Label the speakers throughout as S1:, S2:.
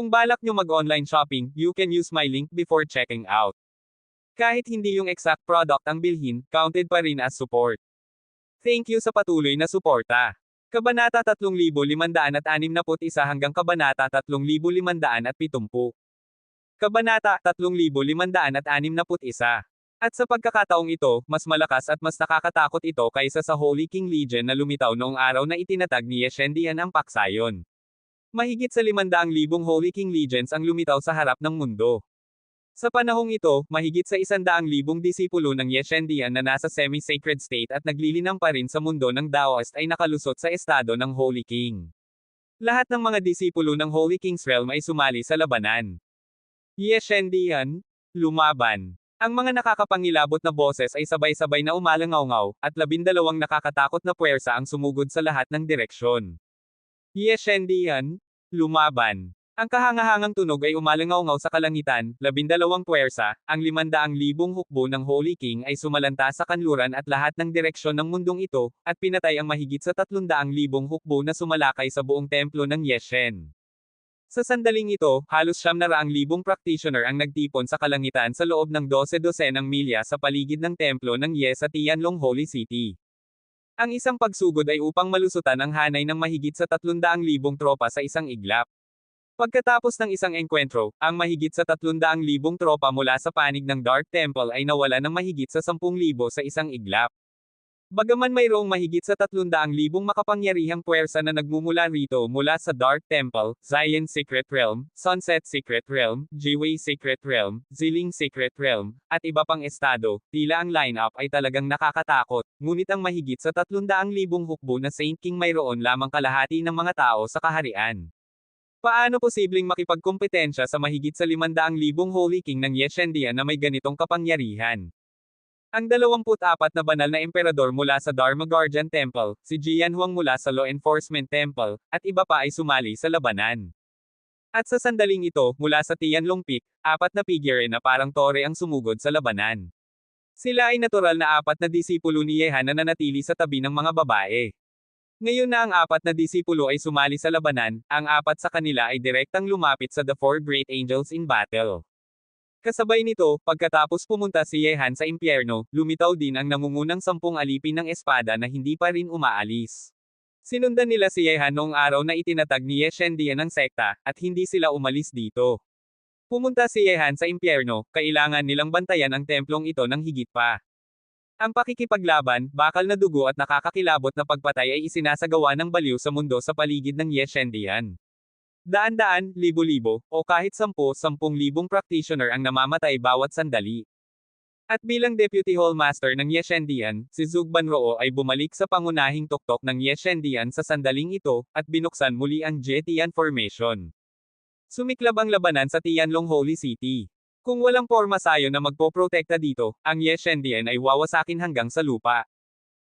S1: Kung balak nyo mag-online shopping, you can use my link before checking out. Kahit hindi yung exact product ang bilhin, counted pa rin as support. Thank you sa patuloy na suporta. Kabanata 3561 hanggang Kabanata 3570. Kabanata 3561. At sa pagkakataong ito, mas malakas at mas nakakatakot ito kaysa sa Holy King Legion na lumitaw noong araw na itinatag ni Yeshendian ang paksayon. Mahigit sa 500,000 Holy King Legions ang lumitaw sa harap ng mundo. Sa panahong ito, mahigit sa 100,000 disipulo ng Yeshendian na nasa semi-sacred state at naglilinang pa rin sa mundo ng Daoist ay nakalusot sa estado ng Holy King. Lahat ng mga disipulo ng Holy King's Realm ay sumali sa labanan. Yeshendian, lumaban. Ang mga nakakapangilabot na boses ay sabay-sabay na umalangaw-ngaw, at 12 nakakatakot na puwersa ang sumugod sa lahat ng direksyon. Yeshendian, lumaban. Ang kahangahangang tunog ay umalangaw-ngaw sa kalangitan, 12 puwersa, ang 500,000 hukbo ng Holy King ay sumalanta sa kanluran at lahat ng direksyon ng mundong ito, at pinatay ang mahigit sa 300,000 hukbo na sumalakay sa buong templo ng Yeshen. Sa sandaling ito, halos 700,000 practitioner ang nagtipon sa kalangitan sa loob ng 12-dosenang milya sa paligid ng templo ng Ye sa Tianlong Holy City. Ang isang pagsugod ay upang malusutan ang hanay ng mahigit sa 300,000 tropa sa isang iglap. Pagkatapos ng isang engkwentro, ang mahigit sa 300,000 tropa mula sa panig ng Dark Temple ay nawala ng mahigit sa 10,000 sa isang iglap. Bagaman mayroong mahigit sa 300,000 makapangyarihang puwersa na nagmumula rito mula sa Dark Temple, Zion Secret Realm, Sunset Secret Realm, Jiwei Secret Realm, Ziling Secret Realm, at iba pang estado, tila ang lineup ay talagang nakakatakot, ngunit ang mahigit sa 300,000 hukbo na Saint King mayroon lamang kalahati ng mga tao sa kaharian. Paano posibleng makipagkompetensya sa mahigit sa 500,000 Holy King ng Yeshendian na may ganitong kapangyarihan? Ang 24 na banal na emperador mula sa Dharma Guardian Temple, si Jian Huang mula sa Law Enforcement Temple, at iba pa ay sumali sa labanan. At sa sandaling ito, mula sa Tianlong Peak, 4 na figure na parang tore ang sumugod sa labanan. Sila ay natural na 4 na disipulo ni Yehan na nanatili sa tabi ng mga babae. Ngayon na ang 4 na disipulo ay sumali sa labanan, ang 4 sa kanila ay direktang lumapit sa The Four Great Angels in battle. Kasabay nito, pagkatapos pumunta si Yehan sa impyerno, lumitaw din ang nangungunang 10 alipin ng espada na hindi pa rin umaalis. Sinundan nila si Yehan noong araw na itinatag ni Yeshendian ang sekta, at hindi sila umalis dito. Pumunta si Yehan sa impyerno, kailangan nilang bantayan ang templong ito ng higit pa. Ang pakikipaglaban, bakal na dugo at nakakakilabot na pagpatay ay isinasagawa ng baliw sa mundo sa paligid ng Yeshendian. Daan-daan, libo-libo, o kahit 10,000 practitioner ang namamatay bawat sandali. At bilang Deputy Hallmaster ng Yeshendian, si Zugban Roo ay bumalik sa pangunahing tuktok ng Yeshendian sa sandaling ito, at binuksan muli ang Jetian Formation. Sumiklab ang labanan sa Tianlong Holy City. Kung walang pormasayo na magpoprotekta dito, ang Yeshendian ay wawasakin hanggang sa lupa.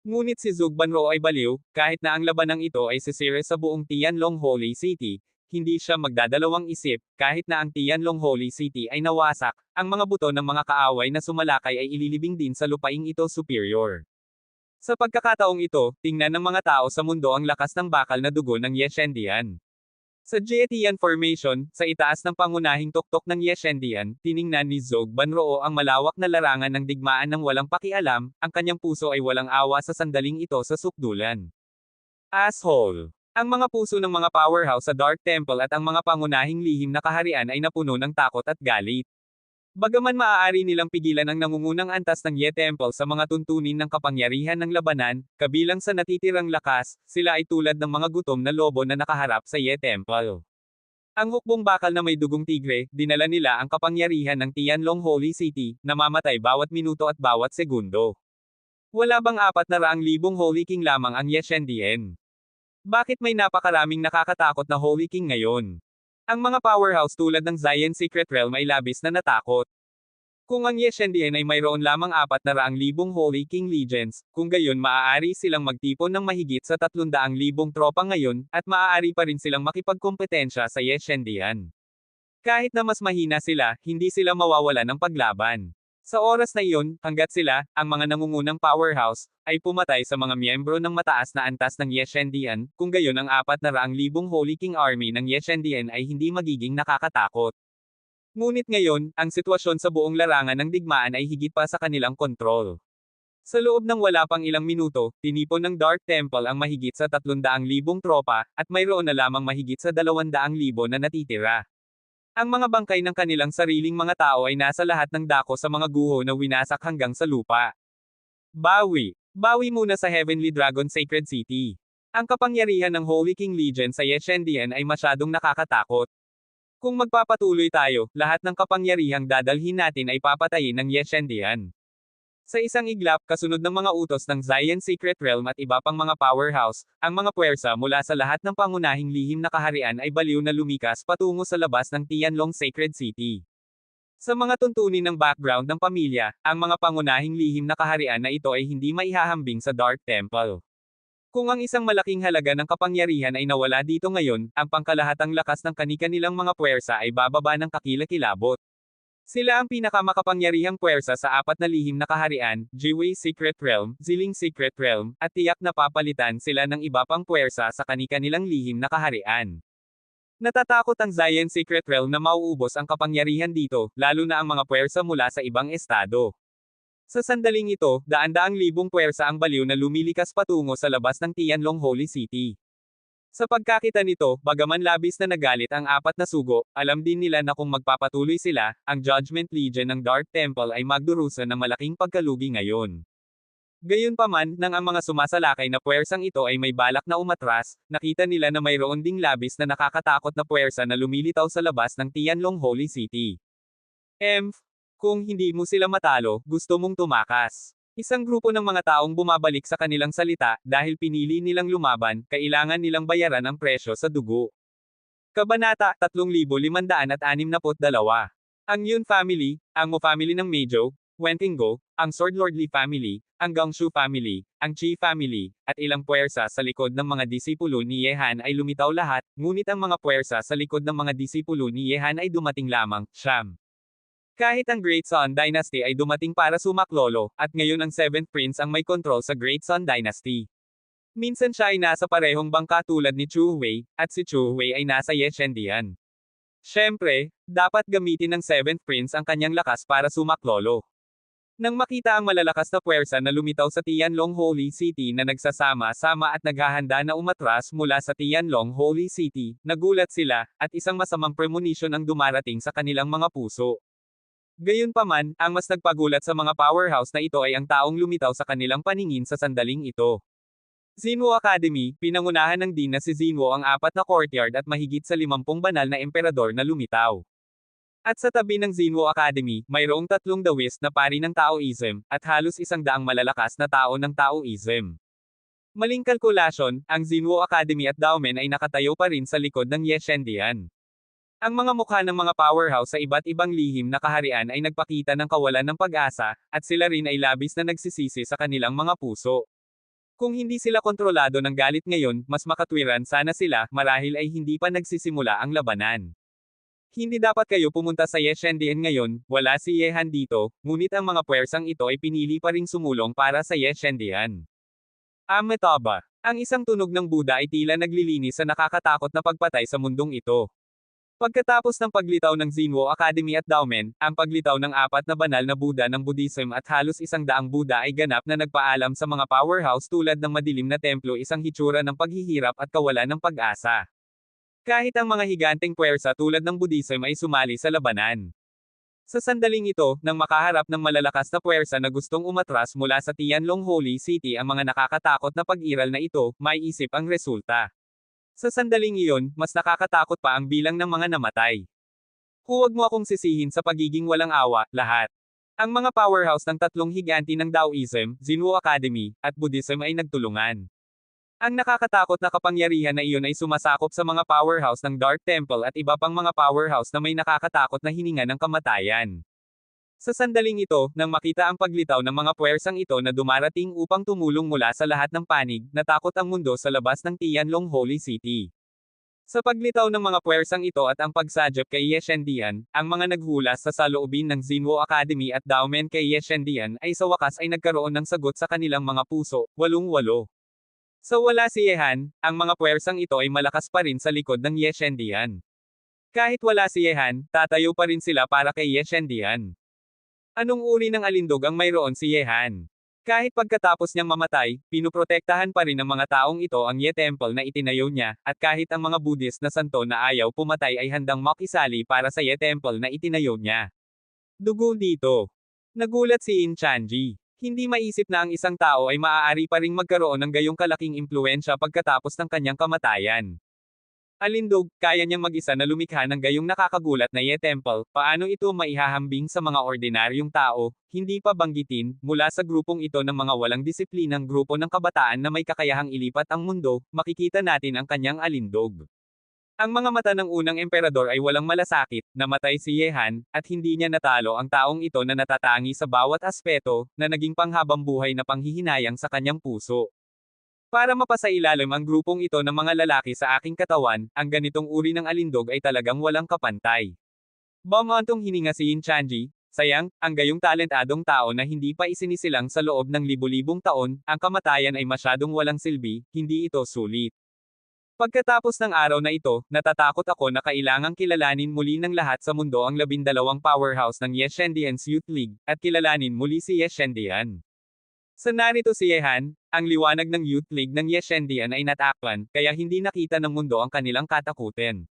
S1: Ngunit si Zugban Roo ay baliw, kahit na ang labanang ito ay sisire sa buong Tianlong Holy City. Hindi siya magdadalawang isip, kahit na ang Tianlong Holy City ay nawasak, ang mga buto ng mga kaaway na sumalakay ay ililibing din sa lupaing ito superior. Sa pagkakataong ito, tingnan ng mga tao sa mundo ang lakas ng bakal na dugo ng Yeshendian. Sa Jetian Formation, sa itaas ng pangunahing tuktok ng Yeshendian, tiningnan ni Zugban Roo ang malawak na larangan ng digmaan ng walang pakialam, ang kanyang puso ay walang awa sa sandaling ito sa sukdulan. Asshole! Ang mga puso ng mga powerhouse sa Dark Temple at ang mga pangunahing lihim na kaharian ay napuno ng takot at galit. Bagaman maaari nilang pigilan ang nangungunang antas ng Ye Temple sa mga tuntunin ng kapangyarihan ng labanan, kabilang sa natitirang lakas, sila ay tulad ng mga gutom na lobo na nakaharap sa Ye Temple. Ang hukbong bakal na may dugong tigre, dinala nila ang kapangyarihan ng Tianlong Holy City, namamatay bawat minuto at bawat segundo. Wala bang 400,000 Holy King lamang ang Yeshendian? Bakit may napakaraming nakakatakot na Holy King ngayon? Ang mga powerhouse tulad ng Zion Secret Realm ay labis na natakot. Kung ang Yeshendian ay mayroon lamang 400,000 Holy King Legions, kung gayon maaari silang magtipon ng mahigit sa 300,000 tropa ngayon, at maaari pa rin silang makipagkompetensya sa Yeshendian. Kahit na mas mahina sila, hindi sila mawawala ng paglaban. Sa oras na iyon, hanggat sila, ang mga nangungunang powerhouse, ay pumatay sa mga miyembro ng mataas na antas ng Yeshendian, kung gayon ang 400,000 Holy King Army ng Yeshendian ay hindi magiging nakakatakot. Ngunit ngayon, ang sitwasyon sa buong larangan ng digmaan ay higit pa sa kanilang kontrol. Sa loob ng wala pang ilang minuto, tinipon ng Dark Temple ang mahigit sa 300,000 tropa, at mayroon na lamang mahigit sa 200,000 na natitira. Ang mga bangkay ng kanilang sariling mga tao ay nasa lahat ng dako sa mga guho na winasak hanggang sa lupa. Bawi. Bawi muna sa Heavenly Dragon Sacred City. Ang kapangyarihan ng Holy King Legion sa Yeshendian ay masyadong nakakatakot. Kung magpapatuloy tayo, lahat ng kapangyarihang dadalhin natin ay papatayin ng Yeshendian. Sa isang iglap, kasunod ng mga utos ng Zion Secret Realm at iba pang mga powerhouse, ang mga puwersa mula sa lahat ng pangunahing lihim na kaharian ay baliw na lumikas patungo sa labas ng Tianlong Sacred City. Sa mga tuntunin ng background ng pamilya, ang mga pangunahing lihim na kaharian na ito ay hindi maihahambing sa Dark Temple. Kung ang isang malaking halaga ng kapangyarihan ay nawala dito ngayon, ang pangkalahatang lakas ng kani-kanilang mga puwersa ay bababa ng kakilakilabot. Sila ang pinakamakapangyarihang puwersa sa 4 na lihim na kaharian, Jiwei Secret Realm, Ziling Secret Realm, at tiyak na papalitan sila ng iba pang puwersa sa kani-kanilang lihim na kaharian. Natatakot ang Zion Secret Realm na mauubos ang kapangyarihan dito, lalo na ang mga puwersa mula sa ibang estado. Sa sandaling ito, daan-daang libong puwersa ang baliw na lumilikas patungo sa labas ng Tianlong Holy City. Sa pagkakita nito, bagaman labis na nagalit ang 4 na sugo, alam din nila na kung magpapatuloy sila, ang Judgment Legion ng Dark Temple ay magdurusa ng malaking pagkalugi ngayon. Gayunpaman, nang ang mga sumasalakay na puwersang ito ay may balak na umatras, nakita nila na mayroon ding labis na nakakatakot na puwersa na lumilitaw sa labas ng Tianlong Holy City. Kung hindi mo sila matalo, gusto mong tumakas. Isang grupo ng mga taong bumabalik sa kanilang salita, dahil pinili nilang lumaban, kailangan nilang bayaran ang presyo sa dugo. Kabanata 3562. Ang Yun Family, ang Mo Family ng Meizhou, Wentinggo, ang Sword Lordly Family, ang Gongshu Family, ang Qi Family, at ilang puwersa sa likod ng mga disipulo ni Yehan ay lumitaw lahat, ngunit ang mga puwersa sa likod ng mga disipulo ni Yehan ay dumating lamang, siyam. Kahit ang Great Sun Dynasty ay dumating para sumaklolo, at ngayon ang 7th Prince ang may kontrol sa Great Sun Dynasty. Minsan siya ay nasa parehong bangka tulad ni Chu Hui, at si Chu Hui ay nasa Yeshendian. Siyempre, dapat gamitin ng 7th Prince ang kanyang lakas para sumaklolo. Nang makita ang malalakas na puwersa na lumitaw sa Tianlong Holy City na nagsasama-sama at naghahanda na umatras mula sa Tianlong Holy City, nagulat sila, at isang masamang premonition ang dumarating sa kanilang mga puso. Gayunpaman, ang mas nagpagulat sa mga powerhouse na ito ay ang taong lumitaw sa kanilang paningin sa sandaling ito. Xinwu Academy, pinangunahan ng Dean na si Xinwu ang 4 na courtyard at mahigit sa 50 banal na emperador na lumitaw. At sa tabi ng Xinwu Academy, mayroong 3 dawis na pari ng Taoism, at halos 100 malalakas na tao ng Taoism. Maling kalkulasyon, ang Xinwu Academy at Daomen ay nakatayo pa rin sa likod ng Yeshendian. Ang mga mukha ng mga powerhouse sa iba't ibang lihim na kaharian ay nagpakita ng kawalan ng pag-asa, at sila rin ay labis na nagsisisi sa kanilang mga puso. Kung hindi sila kontrolado ng galit ngayon, mas makatwiran sana sila, marahil ay hindi pa nagsisimula ang labanan. Hindi dapat kayo pumunta sa Yeshendian ngayon, wala si Yehan dito, ngunit ang mga puwersang ito ay pinili pa ring sumulong para sa Yeshendian. Amitabha. Ang isang tunog ng Buddha ay tila naglilinis sa nakakatakot na pagpatay sa mundong ito. Pagkatapos ng paglitaw ng Xinwu Academy at Daomen, ang paglitaw ng 4 na banal na Buddha ng Buddhism at halos 100 Buddha ay ganap na nagpaalam sa mga powerhouse tulad ng madilim na templo, isang hitsura ng paghihirap at kawalan ng pag-asa. Kahit ang mga higanteng puwersa tulad ng Buddhism ay sumali sa labanan. Sa sandaling ito, nang makaharap ng malalakas na puwersa na gustong umatras mula sa Tianlong Holy City ang mga nakakatakot na pag-iral na ito, may isip ang resulta. Sa sandaling iyon, mas nakakatakot pa ang bilang ng mga namatay. Huwag mo akong sisihin sa pagiging walang awa, lahat. Ang mga powerhouse ng 3 higanti ng Taoism, Xinwu Academy, at Buddhism ay nagtulungan. Ang nakakatakot na kapangyarihan na iyon ay sumasakop sa mga powerhouse ng Dark Temple at iba pang mga powerhouse na may nakakatakot na hininga ng kamatayan. Sa sandaling ito, nang makita ang paglitaw ng mga puwersang ito na dumarating upang tumulong mula sa lahat ng panig, natakot ang mundo sa labas ng Tianlong Holy City. Sa paglitaw ng mga puwersang ito at ang pagsadyap kay Ye Shendian, ang mga naghula sa saloobin ng Xinhuo Academy at Daomen kay Ye Shendian ay sa wakas ay nagkaroon ng sagot sa kanilang mga puso, 8-8. Sa wala si Yehan, ang mga puwersang ito ay malakas pa rin sa likod ng Ye Shendian. Kahit wala si Yehan, tatayo pa rin sila para kay Ye Shendian. Anong uri ng alindog ang mayroon si Yehan? Kahit pagkatapos niyang mamatay, pinuprotektahan pa rin ng mga taong ito ang Ye Temple na itinayo niya, at kahit ang mga Buddhist na santo na ayaw pumatay ay handang makisali para sa Ye Temple na itinayo niya. Dugo dito. Nagulat si In Chanji. Hindi maisip na ang isang tao ay maaari pa ring magkaroon ng gayong kalaking impluensya pagkatapos ng kanyang kamatayan. Alindog, kaya niyang mag-isa na lumikha ng gayong nakakagulat na Ye Temple, paano ito maihahambing sa mga ordinaryong tao, hindi pa banggitin, mula sa grupong ito ng mga walang disiplinang grupo ng kabataan na may kakayahang ilipat ang mundo, makikita natin ang kanyang alindog. Ang mga mata ng unang emperador ay walang malasakit, namatay si Yehan, at hindi niya natalo ang taong ito na natatangi sa bawat aspeto, na naging panghabambuhay na panghihinayang sa kanyang puso. Para mapasailalim ang grupong ito ng mga lalaki sa aking katawan, ang ganitong uri ng alindog ay talagang walang kapantay. Bumantong hininga si Yin Chanji, sayang, ang gayong talentadong tao na hindi pa isinisilang sa loob ng libu-libong taon, ang kamatayan ay masyadong walang silbi, hindi ito sulit. Pagkatapos ng araw na ito, natatakot ako na kailangang kilalanin muli ng lahat sa mundo ang 12 powerhouse ng Ye Shendian's Youth League, at kilalanin muli si Ye Shendian. Sa narito si Yehan, ang liwanag ng Youth League ng Ye Shendian ay natakpan, kaya hindi nakita ng mundo ang kanilang katakutin.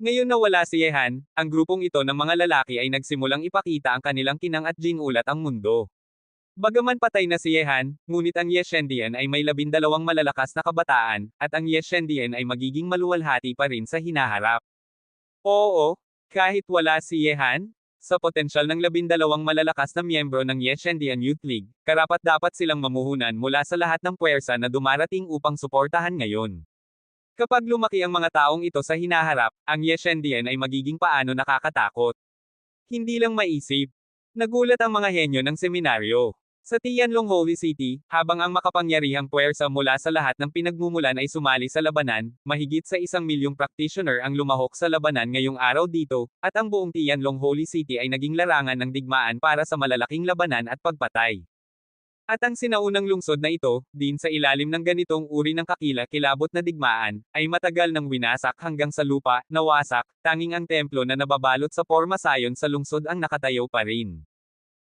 S1: Ngayon na wala si Yehan, ang grupong ito ng mga lalaki ay nagsimulang ipakita ang kanilang kinang at ginulat ang mundo. Bagaman patay na si Yehan, ngunit ang Ye Shendian ay may 12 malalakas na kabataan, at ang Ye Shendian ay magiging maluwalhati pa rin sa hinaharap. Oo, kahit wala si Yehan, sa potensyal ng 12 malalakas na miyembro ng Ye Shendian Youth League, karapat-dapat silang mamuhunan mula sa lahat ng puwersa na dumarating upang suportahan ngayon. Kapag lumaki ang mga taong ito sa hinaharap, ang Ye Shendian ay magiging paano nakakatakot. Hindi lang maisip. Nagulat ang mga henyo ng seminaryo. Sa Tianlong Holy City, habang ang makapangyarihang puwersa mula sa lahat ng pinagmumulan ay sumali sa labanan, mahigit sa 1 milyong practitioner ang lumahok sa labanan ngayong araw dito, at ang buong Tianlong Holy City ay naging larangan ng digmaan para sa malalaking labanan at pagpatay. At ang sinaunang lungsod na ito, din sa ilalim ng ganitong uri ng kakila-kilabot na digmaan, ay matagal nang winasak hanggang sa lupa, nawasak, tanging ang templo na nababalot sa porma sayon sa lungsod ang nakatayo pa rin.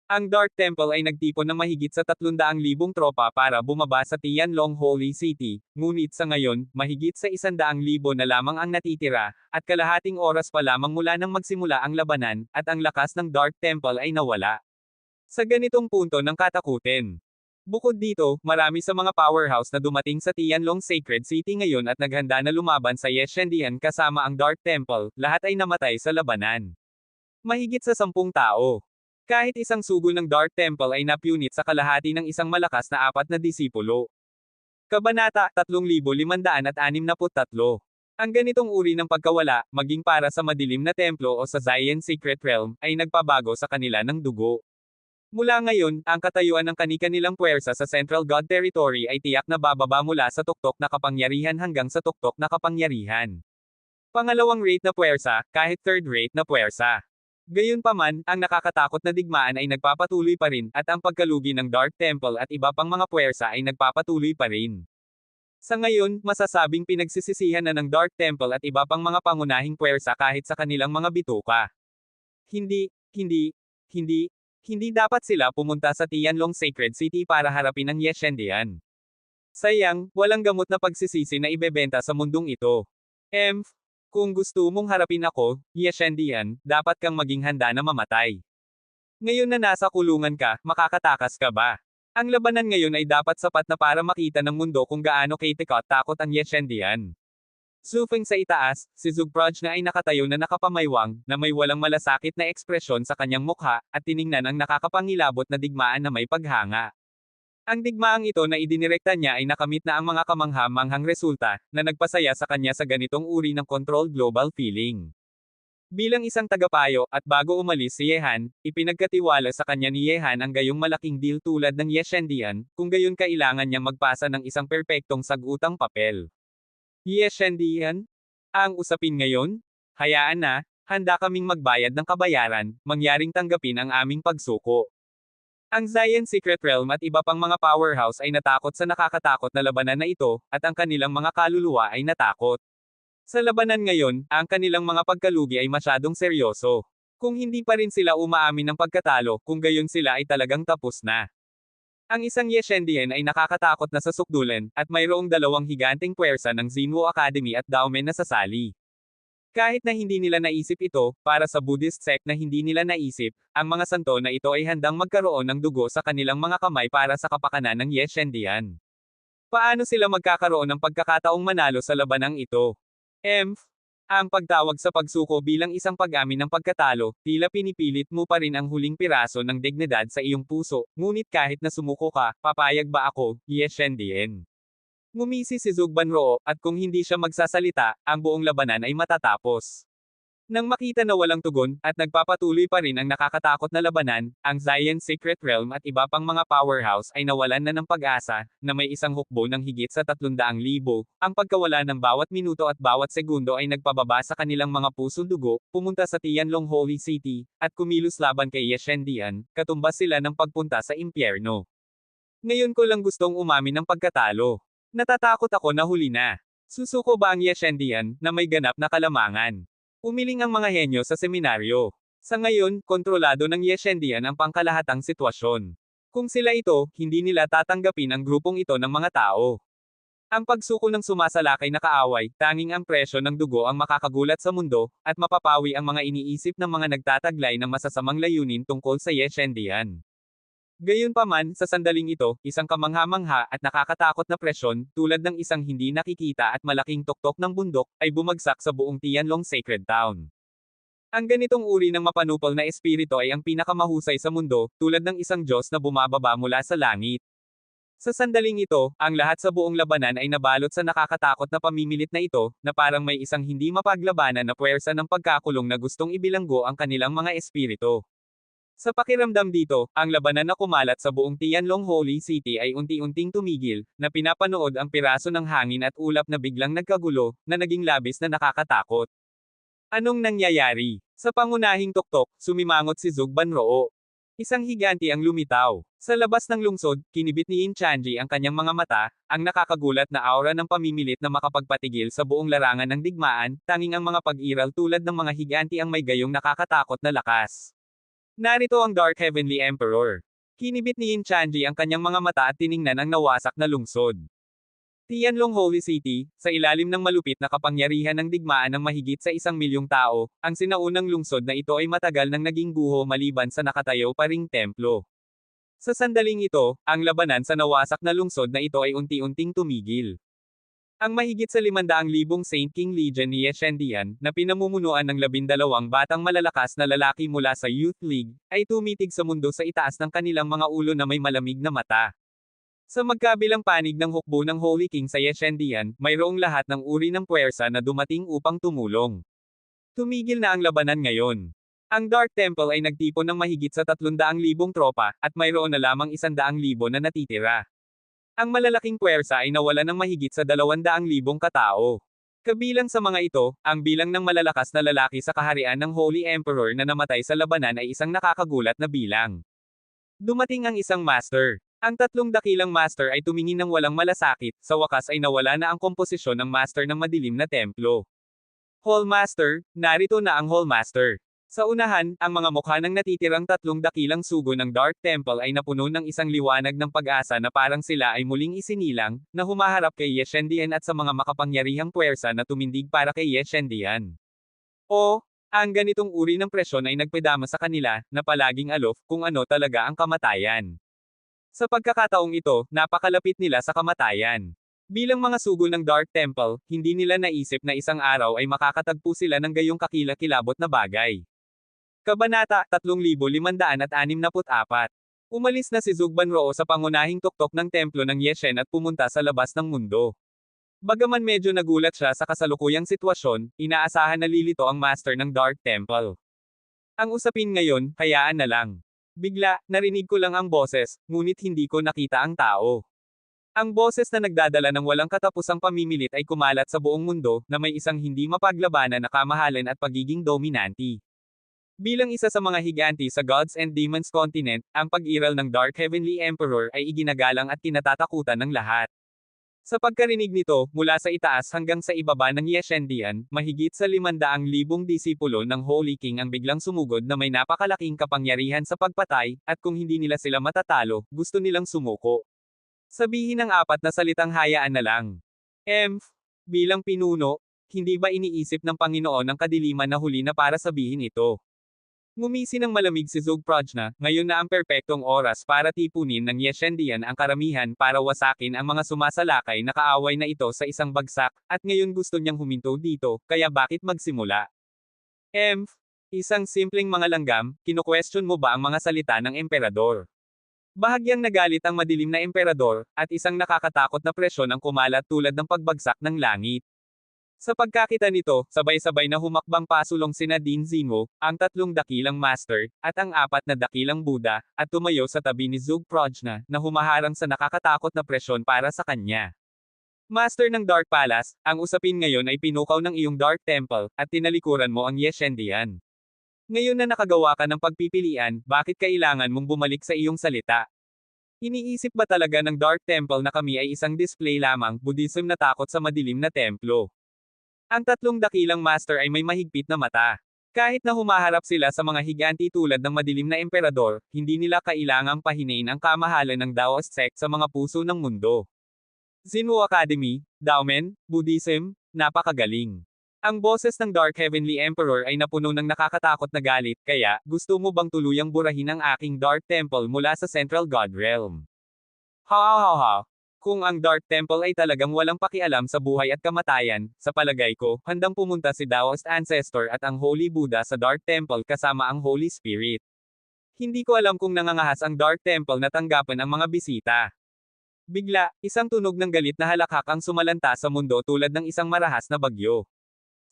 S1: Ang Dark Temple ay nagtipon ng mahigit sa 300,000 tropa para bumaba sa Tianlong Holy City, ngunit sa ngayon, mahigit sa 100,000 na lamang ang natitira, at kalahating oras pa lamang mula nang magsimula ang labanan, at ang lakas ng Dark Temple ay nawala. Sa ganitong punto ng katakutin. Bukod dito, marami sa mga powerhouse na dumating sa Tianlong Sacred City ngayon at naghanda na lumaban sa Ye Shendian kasama ang Dark Temple, lahat ay namatay sa labanan. Mahigit sa 10 tao. Kahit isang sugol ng Dark Temple ay napunit sa kalahati ng isang malakas na 4 na disipulo. Kabanata 3563. Ang ganitong uri ng pagkawala, maging para sa madilim na templo o sa Zayan Secret Realm, ay nagpabago sa kanila ng dugo. Mula ngayon, ang katayuan ng kani-kanilang puwersa sa Central God Territory ay tiyak na bababa mula sa tuktok na kapangyarihan hanggang sa tuktok na kapangyarihan. Pangalawang rate na puwersa, kahit third rate na puwersa. Gayunpaman, ang nakakatakot na digmaan ay nagpapatuloy pa rin, at ang pagkalugi ng Dark Temple at iba pang mga puwersa ay nagpapatuloy pa rin. Sa ngayon, masasabing pinagsisisihan na ng Dark Temple at iba pang mga pangunahing puwersa kahit sa kanilang mga bituka. Hindi dapat sila pumunta sa Tianlong Sacred City para harapin ang Ye Shendian. Sayang, walang gamot na pagsisisi na ibebenta sa mundong ito. Kung gusto mong harapin ako, Ye Shendian, dapat kang maging handa na mamatay. Ngayon na nasa kulungan ka, makakatakas ka ba? Ang labanan ngayon ay dapat sapat na para makita ng mundo kung gaano takot ang Ye Shendian. Sufeng sa itaas, si Zugproj na ay nakatayo na nakapamaywang, na may walang malasakit na ekspresyon sa kanyang mukha, at tiningnan ang nakakapangilabot na digmaan na may paghanga. Ang digmaang ito na idinirekta niya ay nakamit na ang mga kamangha-manghang resulta, na nagpasaya sa kanya sa ganitong uri ng controlled global feeling. Bilang isang tagapayo, at bago umalis si Yehan, ipinagkatiwala sa kanya ni Yehan ang gayong malaking deal tulad ng Ye Shendian, kung gayon kailangan niyang magpasa ng isang perpektong sagutang papel. Ye Shendian? Ang usapin ngayon? Hayaan na, handa kaming magbayad ng kabayaran, mangyaring tanggapin ang aming pagsuko. Ang Zion Secret Realm at iba pang mga powerhouse ay natakot sa nakakatakot na labanan na ito, at ang kanilang mga kaluluwa ay natakot. Sa labanan ngayon, ang kanilang mga pagkalugi ay masyadong seryoso. Kung hindi pa rin sila umaamin ng pagkatalo, kung gayon sila ay talagang tapos na. Ang isang Yeshendian ay nakakatakot na sa sukdulan, at mayroong dalawang higanteng puwersa ng Xinwu Academy at Daomen na sasali. Kahit na hindi nila naisip ito, para sa Buddhist sect na hindi nila naisip, ang mga santo na ito ay handang magkaroon ng dugo sa kanilang mga kamay para sa kapakanan ng Yeshendian. Paano sila magkakaroon ng pagkakataong manalo sa labanang ito? Ang pagtawag sa pagsuko bilang isang pag-amin ng pagkatalo, tila pinipilit mo pa rin ang huling piraso ng dignidad sa iyong puso, ngunit kahit na sumuko ka, papayag ba ako, Yeshendian? Ngumisi si Zugbanroo, at kung hindi siya magsasalita, ang buong labanan ay matatapos. Nang makita na walang tugon, at nagpapatuloy pa rin ang nakakatakot na labanan, ang Zion Secret Realm at iba pang mga powerhouse ay nawalan na ng pag-asa, na may isang hukbo ng higit sa 300,000. Ang pagkawala ng bawat minuto at bawat segundo ay nagpababa sa kanilang mga puso dugo, pumunta sa Tianlong Holy City, at kumilos laban kay Yeshendian, katumbas sila ng pagpunta sa impyerno. Ngayon ko lang gustong umamin ng pagkatalo. Natatakot ako na huli na. Susuko ba ang Yeshendian, na may ganap na kalamangan? Umiling ang mga henyo sa seminaryo. Sa ngayon, kontrolado ng Yeshendian ang pangkalahatang sitwasyon. Kung sila ito, hindi nila tatanggapin ang grupong ito ng mga tao. Ang pagsuko ng sumasalakay na kaaway, tanging ang presyo ng dugo ang makakagulat sa mundo, at mapapawi ang mga iniisip ng mga nagtataglay ng masasamang layunin tungkol sa Yeshendian. Gayunpaman, sa sandaling ito, isang kamangha-mangha at nakakatakot na presyon, tulad ng isang hindi nakikita at malaking tuktok ng bundok, ay bumagsak sa buong Tianlong Sacred Town. Ang ganitong uri ng mapanupol na espiritu ay ang pinakamahusay sa mundo, tulad ng isang Diyos na bumababa mula sa langit. Sa sandaling ito, ang lahat sa buong labanan ay nabalot sa nakakatakot na pamimilit na ito, na parang may isang hindi mapaglabanan na puwersa ng pagkakulong na gustong ibilanggo ang kanilang mga espiritu. Sa pakiramdam dito, ang labanan na kumalat sa buong Tianlong Holy City ay unti-unting tumigil, na pinapanood ang piraso ng hangin at ulap na biglang nagkagulo, na naging labis na nakakatakot. Anong nangyayari? Sa pangunahing tuktok, sumimangot si Zugbanroo. Isang higanti ang lumitaw. Sa labas ng lungsod, kinibit ni Yin Chanji ang kanyang mga mata, ang nakakagulat na aura ng pamimilit na makapagpatigil sa buong larangan ng digmaan, tanging ang mga pag-iral tulad ng mga higanti ang may gayong nakakatakot na lakas. Narito ang Dark Heavenly Emperor. Kinibit ni Yin Chanji ang kanyang mga mata at tiningnan ang nawasak na lungsod. Tianlong Holy City, sa ilalim ng malupit na kapangyarihan ng digmaan ng mahigit sa 1,000,000 tao, ang sinaunang lungsod na ito ay matagal nang naging guho maliban sa nakatayo pa ring templo. Sa sandaling ito, ang labanan sa nawasak na lungsod na ito ay unti-unting tumigil. Ang mahigit sa 500,000 Saint King Legion ni Yeshendian, na pinamumunuan ng 12 batang malalakas na lalaki mula sa Youth League, ay tumitig sa mundo sa itaas ng kanilang mga ulo na may malamig na mata. Sa magkabilang panig ng hukbo ng Holy King sa Yeshendian, mayroong lahat ng uri ng puwersa na dumating upang tumulong. Tumigil na ang labanan ngayon. Ang Dark Temple ay nagtipon ng mahigit sa 300,000 tropa, at mayroon na lamang 100,000 na natitira. Ang malalaking puwersa ay nawalan ng mahigit sa 200,000 katao. Kabilang sa mga ito, ang bilang ng malalakas na lalaki sa kaharian ng Holy Emperor na namatay sa labanan ay isang nakakagulat na bilang. Dumating ang isang master. Ang 3 dakilang master ay tumingin ng walang malasakit, sa wakas ay nawala na ang komposisyon ng master ng madilim na templo. Hall Master, narito na ang Hall Master. Sa unahan, ang mga mukha ng natitirang 3 dakilang sugo ng Dark Temple ay napuno ng isang liwanag ng pag-asa na parang sila ay muling isinilang, na humaharap kay Yeshendian at sa mga makapangyarihang puwersa na tumindig para kay Yeshendian. Ang ganitong uri ng presyon ay nagpadama sa kanila, na palaging alof, kung ano talaga ang kamatayan. Sa pagkakataong ito, napakalapit nila sa kamatayan. Bilang mga sugo ng Dark Temple, hindi nila naisip na isang araw ay makakatagpo sila ng gayong kakilakilabot na bagay. Kabanata 3564. Umalis na si Zugbanroo sa pangunahing tuktok ng templo ng Yeshen at pumunta sa labas ng mundo. Bagaman medyo nagulat siya sa kasalukuyang sitwasyon, inaasahan na lilito ang master ng Dark Temple. Ang usapin ngayon, hayaan na lang. Bigla, narinig ko lang ang boses, ngunit hindi ko nakita ang tao. Ang boses na nagdadala ng walang katapusang pamimilit ay kumalat sa buong mundo, na may isang hindi mapaglabanan na kamahalan at pagiging dominanti. Bilang isa sa mga higanti sa Gods and Demons continent, ang pag-iral ng Dark Heavenly Emperor ay iginagalang at kinatatakutan ng lahat. Sa pagkarinig nito, mula sa itaas hanggang sa ibaba ng Yeshendian, mahigit sa 500,000 disipulo ng Holy King ang biglang sumugod na may napakalaking kapangyarihan sa pagpatay, at kung hindi nila sila matatalo, gusto nilang sumuko. Sabihin ng apat na salitang hayaan na lang. Bilang pinuno, hindi ba iniisip ng Panginoon ang kadiliman na huli na para sabihin ito? Ngumisi ng malamig si Zug Prajna, ngayon na ang perpektong oras para tipunin ng Yeshendian ang karamihan para wasakin ang mga sumasalakay na kaaway na ito sa isang bagsak, at ngayon gusto niyang huminto dito, kaya bakit magsimula? Isang simpleng mga langgam, kino-question mo ba ang mga salita ng emperador? Bahagyang nagalit ang madilim na emperador, at isang nakakatakot na presyon ang kumalat tulad ng pagbagsak ng langit. Sa pagkakita nito, sabay-sabay na humakbang pasulong sina Din Zinwo, ang 3 dakilang master, at ang 4 na dakilang Buddha, at tumayo sa tabi ni Zug Prajna, na humaharang sa nakakatakot na presyon para sa kanya. Master ng Dark Palace, ang usapin ngayon ay pinukaw ng iyong Dark Temple, at tinalikuran mo ang Yeshendian. Ngayon na nakagawa ka ng pagpipilian, bakit kailangan mong bumalik sa iyong salita? Iniisip ba talaga ng Dark Temple na kami ay isang display lamang, Buddhism na takot sa madilim na templo? Ang 3 dakilang master ay may mahigpit na mata. Kahit na humaharap sila sa mga higanti tulad ng madilim na emperador, hindi nila kailangang pahinain ang kamahalan ng Daoist sect sa mga puso ng mundo. Zinwo Academy, Daomen, Buddhism, napakagaling. Ang boses ng Dark Heavenly Emperor ay napuno ng nakakatakot na galit, kaya, gusto mo bang tuluyang burahin ang aking Dark Temple mula sa Central God Realm? Ha. Kung ang Dark Temple ay talagang walang pakialam sa buhay at kamatayan, sa palagay ko, handang pumunta si Daoist Ancestor at ang Holy Buddha sa Dark Temple kasama ang Holy Spirit. Hindi ko alam kung nangangahas ang Dark Temple na tanggapan ang mga bisita. Bigla, isang tunog ng galit na halakhak ang sumalanta sa mundo tulad ng isang marahas na bagyo.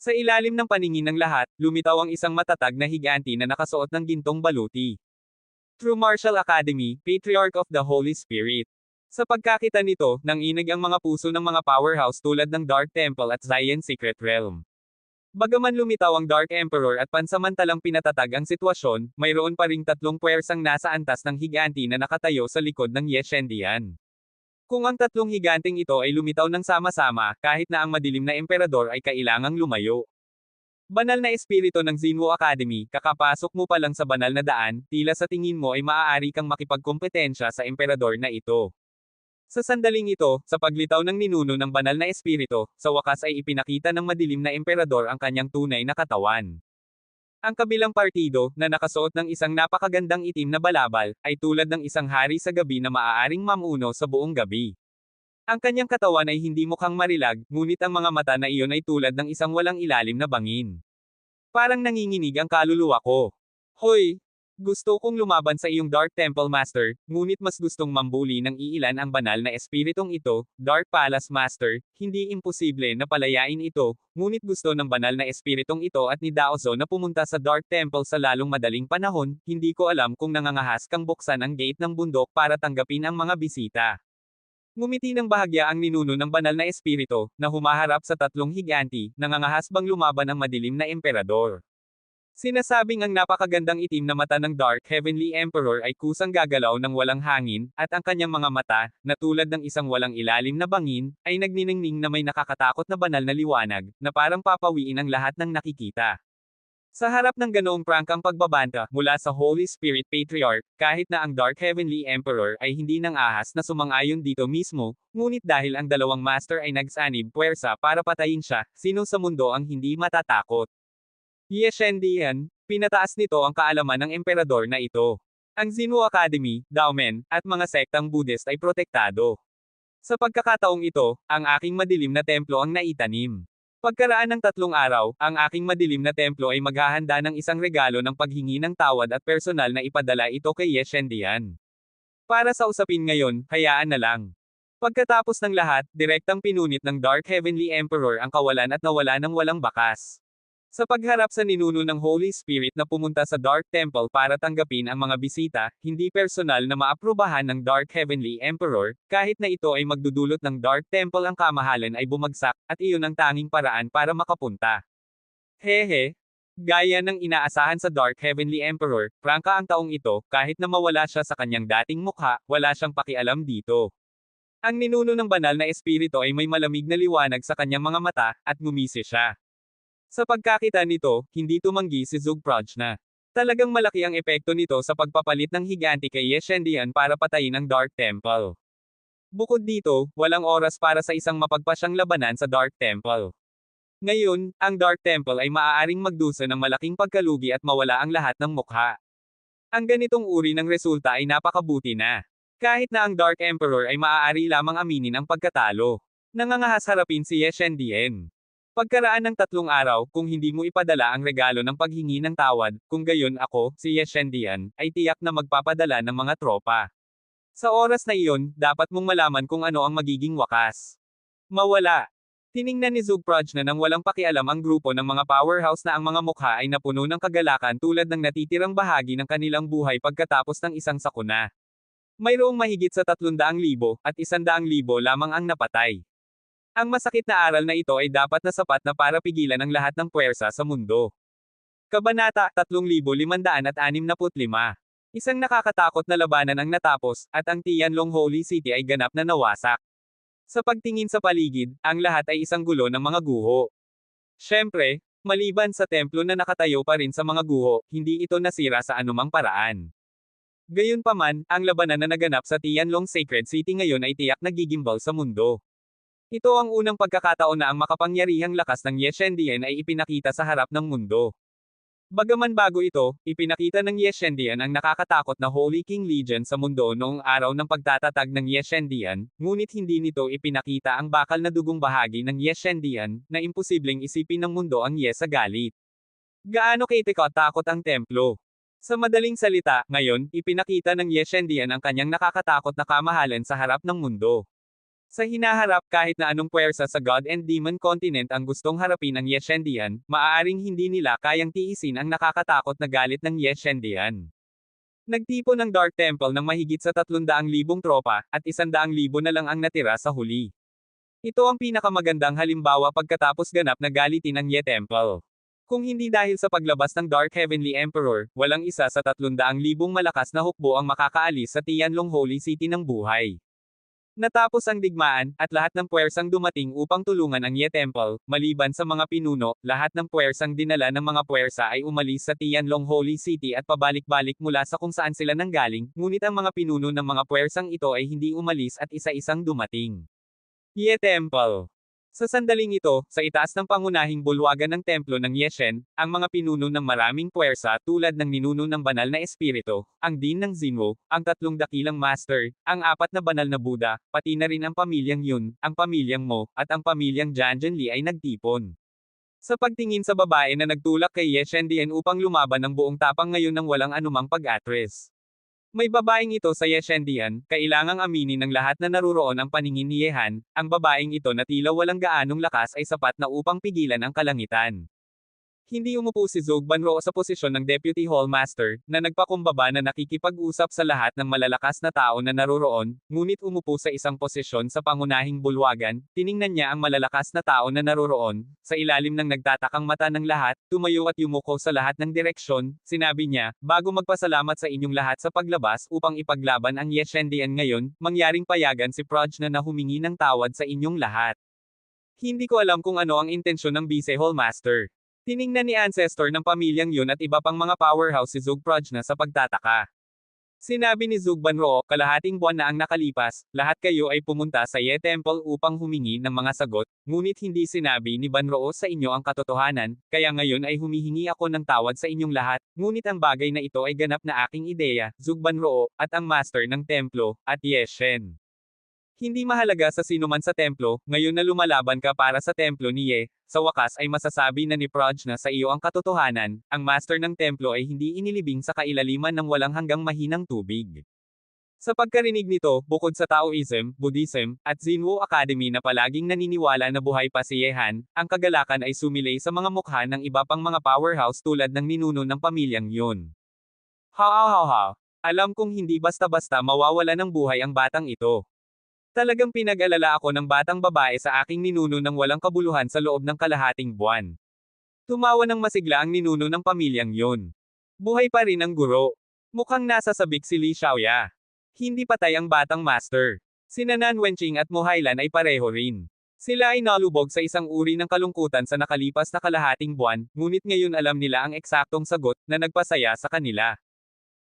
S1: Sa ilalim ng paningin ng lahat, lumitaw ang isang matatag na higanti na nakasuot ng gintong baluti. True Martial Academy, Patriarch of the Holy Spirit. Sa pagkakita nito, nanginig ang mga puso ng mga powerhouse tulad ng Dark Temple at Zion Secret Realm. Bagaman lumitaw ang Dark Emperor at pansamantalang pinatatag ang sitwasyon, mayroon pa ring 3 puwersang nasa antas ng higanti na nakatayo sa likod ng Yeshendian. Kung ang 3 higanting ito ay lumitaw ng sama-sama, kahit na ang madilim na emperador ay kailangang lumayo. Banal na espiritu ng Zinwo Academy, kakapasok mo pa lang sa banal na daan, tila sa tingin mo ay maaari kang makipagkompetensya sa emperador na ito. Sa sandaling ito, sa paglitaw ng ninuno ng banal na espiritu, sa wakas ay ipinakita ng madilim na emperador ang kanyang tunay na katawan. Ang kabilang partido, na nakasuot ng isang napakagandang itim na balabal, ay tulad ng isang hari sa gabi na maaaring mamuno sa buong gabi. Ang kanyang katawan ay hindi mukhang marilag, ngunit ang mga mata na iyon ay tulad ng isang walang ilalim na bangin. Parang nanginginig ang kaluluwa ko. Hoy! Gusto kong lumaban sa iyong Dark Temple Master, ngunit mas gustong mambuli ng iilan ang banal na espiritong ito, Dark Palace Master, hindi imposible na palayain ito, ngunit gusto ng banal na espiritong ito at ni Daozo na pumunta sa Dark Temple sa lalong madaling panahon, hindi ko alam kung nangangahas kang buksan ang gate ng bundok para tanggapin ang mga bisita. Ngumiti ng bahagya ang ninuno ng banal na espiritu, na humaharap sa 3 higanti, nangangahas bang lumaban ang madilim na emperador. Sinasabing ang napakagandang itim na mata ng Dark Heavenly Emperor ay kusang gagalaw ng walang hangin, at ang kanyang mga mata, na tulad ng isang walang ilalim na bangin, ay nagniningning na may nakakatakot na banal na liwanag, na parang papawiin ang lahat ng nakikita. Sa harap ng ganoong prangkang pagbabanta mula sa Holy Spirit Patriarch, kahit na ang Dark Heavenly Emperor ay hindi nang ahas na sumang-ayon dito mismo, ngunit dahil ang dalawang master ay nagsanib puwersa para patayin siya, sino sa mundo ang hindi matatakot? Yeshendian, pinataas nito ang kaalaman ng emperador na ito. Ang Zinwo Academy, Daomen, at mga sektang Buddhist ay protektado. Sa pagkakataong ito, ang aking madilim na templo ang naitanim. Pagkaraan ng 3 araw, ang aking madilim na templo ay maghahanda ng isang regalo ng paghingi ng tawad at personal na ipadala ito kay Yeshendian. Para sa usapin ngayon, hayaan na lang. Pagkatapos ng lahat, direktang pinunit ng Dark Heavenly Emperor ang kawalan at nawala ng walang bakas. Sa pagharap sa ninuno ng Holy Spirit na pumunta sa Dark Temple para tanggapin ang mga bisita, hindi personal na maaprubahan ng Dark Heavenly Emperor, kahit na ito ay magdudulot ng Dark Temple ang kamahalan ay bumagsak, at iyon ang tanging paraan para makapunta. Hehe. Gaya ng inaasahan sa Dark Heavenly Emperor, prangka ang taong ito, kahit na mawala siya sa kanyang dating mukha, wala siyang pakialam dito. Ang ninuno ng banal na espiritu ay may malamig na liwanag sa kanyang mga mata, at ngumisi siya. Sa pagkakita nito, hindi tumanggi si Zugprajna. Talagang malaki ang epekto nito sa pagpapalit ng higante kay Yeshendian para patayin ang Dark Temple. Bukod dito, walang oras para sa isang mapagpasyang labanan sa Dark Temple. Ngayon, ang Dark Temple ay maaaring magdusa ng malaking pagkalugi at mawala ang lahat ng mukha. Ang ganitong uri ng resulta ay napakabuti na. Kahit na ang Dark Emperor ay maaari lamang aminin ang pagkatalo. Nangangahas harapin si Yeshendian. Pagkaraan ng 3 araw, kung hindi mo ipadala ang regalo ng paghingi ng tawad, kung gayon ako, si Yeshendian, ay tiyak na magpapadala ng mga tropa. Sa oras na iyon, dapat mong malaman kung ano ang magiging wakas. Mawala. Tiningnan ni Zugprajna nang walang pakialam ang grupo ng mga powerhouse na ang mga mukha ay napuno ng kagalakan tulad ng natitirang bahagi ng kanilang buhay pagkatapos ng isang sakuna. Mayroong mahigit sa 300,000, at 100,000 lamang ang napatay. Ang masakit na aral na ito ay dapat na sapat na para pigilan ang lahat ng puwersa sa mundo. Kabanata 3565. Isang nakakatakot na labanan ang natapos, at ang Tianlong Holy City ay ganap na nawasak. Sa pagtingin sa paligid, ang lahat ay isang gulo ng mga guho. Siyempre, maliban sa templo na nakatayo pa rin sa mga guho, hindi ito nasira sa anumang paraan. Gayunpaman, ang labanan na naganap sa Tianlong Sacred City ngayon ay tiyak na gigimbal sa mundo. Ito ang unang pagkakataon na ang makapangyarihang lakas ng Yeshendian ay ipinakita sa harap ng mundo. Bagaman bago ito, ipinakita ng Yeshendian ang nakakatakot na Holy King Legion sa mundo noong araw ng pagtatatag ng Yeshendian, ngunit hindi nito ipinakita ang bakal na dugong bahagi ng Yeshendian, na imposibleng isipin ng mundo ang Yes sa galit. Gaano katakot ang templo? Sa madaling salita, ngayon, ipinakita ng Yeshendian ang kanyang nakakatakot na kamahalan sa harap ng mundo. Sa hinaharap kahit na anong puwersa sa God and Demon Continent ang gustong harapin ang Yeshendian, maaaring hindi nila kayang tiisin ang nakakatakot na galit ng Yeshendian. Nagtipon ng Dark Temple ng mahigit sa 300,000 tropa, at 100,000 na lang ang natira sa huli. Ito ang pinakamagandang halimbawa pagkatapos ganap na galitin ang Ye Temple. Kung hindi dahil sa paglabas ng Dark Heavenly Emperor, walang isa sa 300,000 malakas na hukbo ang makakaalis sa Tianlong Holy City ng buhay. Natapos ang digmaan, at lahat ng puwersang dumating upang tulungan ang Ye Temple, maliban sa mga pinuno, lahat ng puwersang dinala ng mga puwersa ay umalis sa Tianlong Holy City at pabalik-balik mula sa kung saan sila nanggaling, ngunit ang mga pinuno ng mga puwersang ito ay hindi umalis at isa-isang dumating. Ye Temple. Sa sandaling ito, sa itaas ng pangunahing bulwagan ng templo ng Yeshen, ang mga pinuno ng maraming puwersa tulad ng ninuno ng banal na espiritu, ang Dean ng Xinwu, ang 3 dakilang master, ang 4 na banal na Buddha, pati na rin ang pamilyang Yun, ang pamilyang Mo, at ang pamilyang Janjanli ay nagtipon. Sa pagtingin sa babae na nagtulak kay Yeshendian upang lumaban ng buong tapang ngayon nang walang anumang pag-atres. May babaeng ito sa Yeshendian, kailangang aminin ng lahat na naruroon ang paningin ni Yehan, ang babaeng ito na tila walang gaanong lakas ay sapat na upang pigilan ang kalangitan. Hindi umupo si Zogbanro sa posisyon ng Deputy Hall Master, na nagpakumbaba na nakikipag-usap sa lahat ng malalakas na tao na naroroon, ngunit umupo sa isang posisyon sa pangunahing bulwagan, tiningnan niya ang malalakas na tao na naroroon, sa ilalim ng nagtatakang mata ng lahat, tumayo at yumuko sa lahat ng direksyon, sinabi niya, bago magpasalamat sa inyong lahat sa paglabas upang ipaglaban ang Yeshendian ngayon, mangyaring payagan si Prajna na humingi ng tawad sa inyong lahat. Hindi ko alam kung ano ang intensyon ng Vice Hall Master. Tiningnan ni ancestor ng pamilyang Yun at iba pang mga powerhouse si Zugprajna sa pagtataka. Sinabi ni Zugbanro, kalahating buwan na ang nakalipas, lahat kayo ay pumunta sa Ye Temple upang humingi ng mga sagot, ngunit hindi sinabi ni Banroo sa inyo ang katotohanan, kaya ngayon ay humihingi ako ng tawad sa inyong lahat, ngunit ang bagay na ito ay ganap na aking ideya, Zugbanro, at ang master ng templo, at Yeshen. Hindi mahalaga sa sinuman sa templo, ngayon na lumalaban ka para sa templo ni Ye, sa wakas ay masasabi na ni Prajna sa iyo ang katotohanan, ang master ng templo ay hindi inilibing sa kailaliman ng walang hanggang mahinang tubig. Sa pagkarinig nito, bukod sa Taoism, Buddhism, at Zinwo Academy na palaging naniniwala na buhay pa si Yehan, ang kagalakan ay sumilay sa mga mukha ng iba pang mga powerhouse tulad ng ninuno ng pamilyang yun. Ha. Alam kong hindi basta-basta mawawala ng buhay ang batang ito. Talagang pinag-alala ako ng batang babae sa aking ninuno nang walang kabuluhan sa loob ng kalahating buwan. Tumawa ng masigla ang ninuno ng pamilyang yun. Buhay pa rin ang guro. Mukhang nasa sabik si Li Xiaoya. Hindi patay ang batang master. Sina Nan Wenqing at Mo Hailan ay pareho rin. Sila ay nalubog sa isang uri ng kalungkutan sa nakalipas na kalahating buwan, ngunit ngayon alam nila ang eksaktong sagot na nagpasaya sa kanila.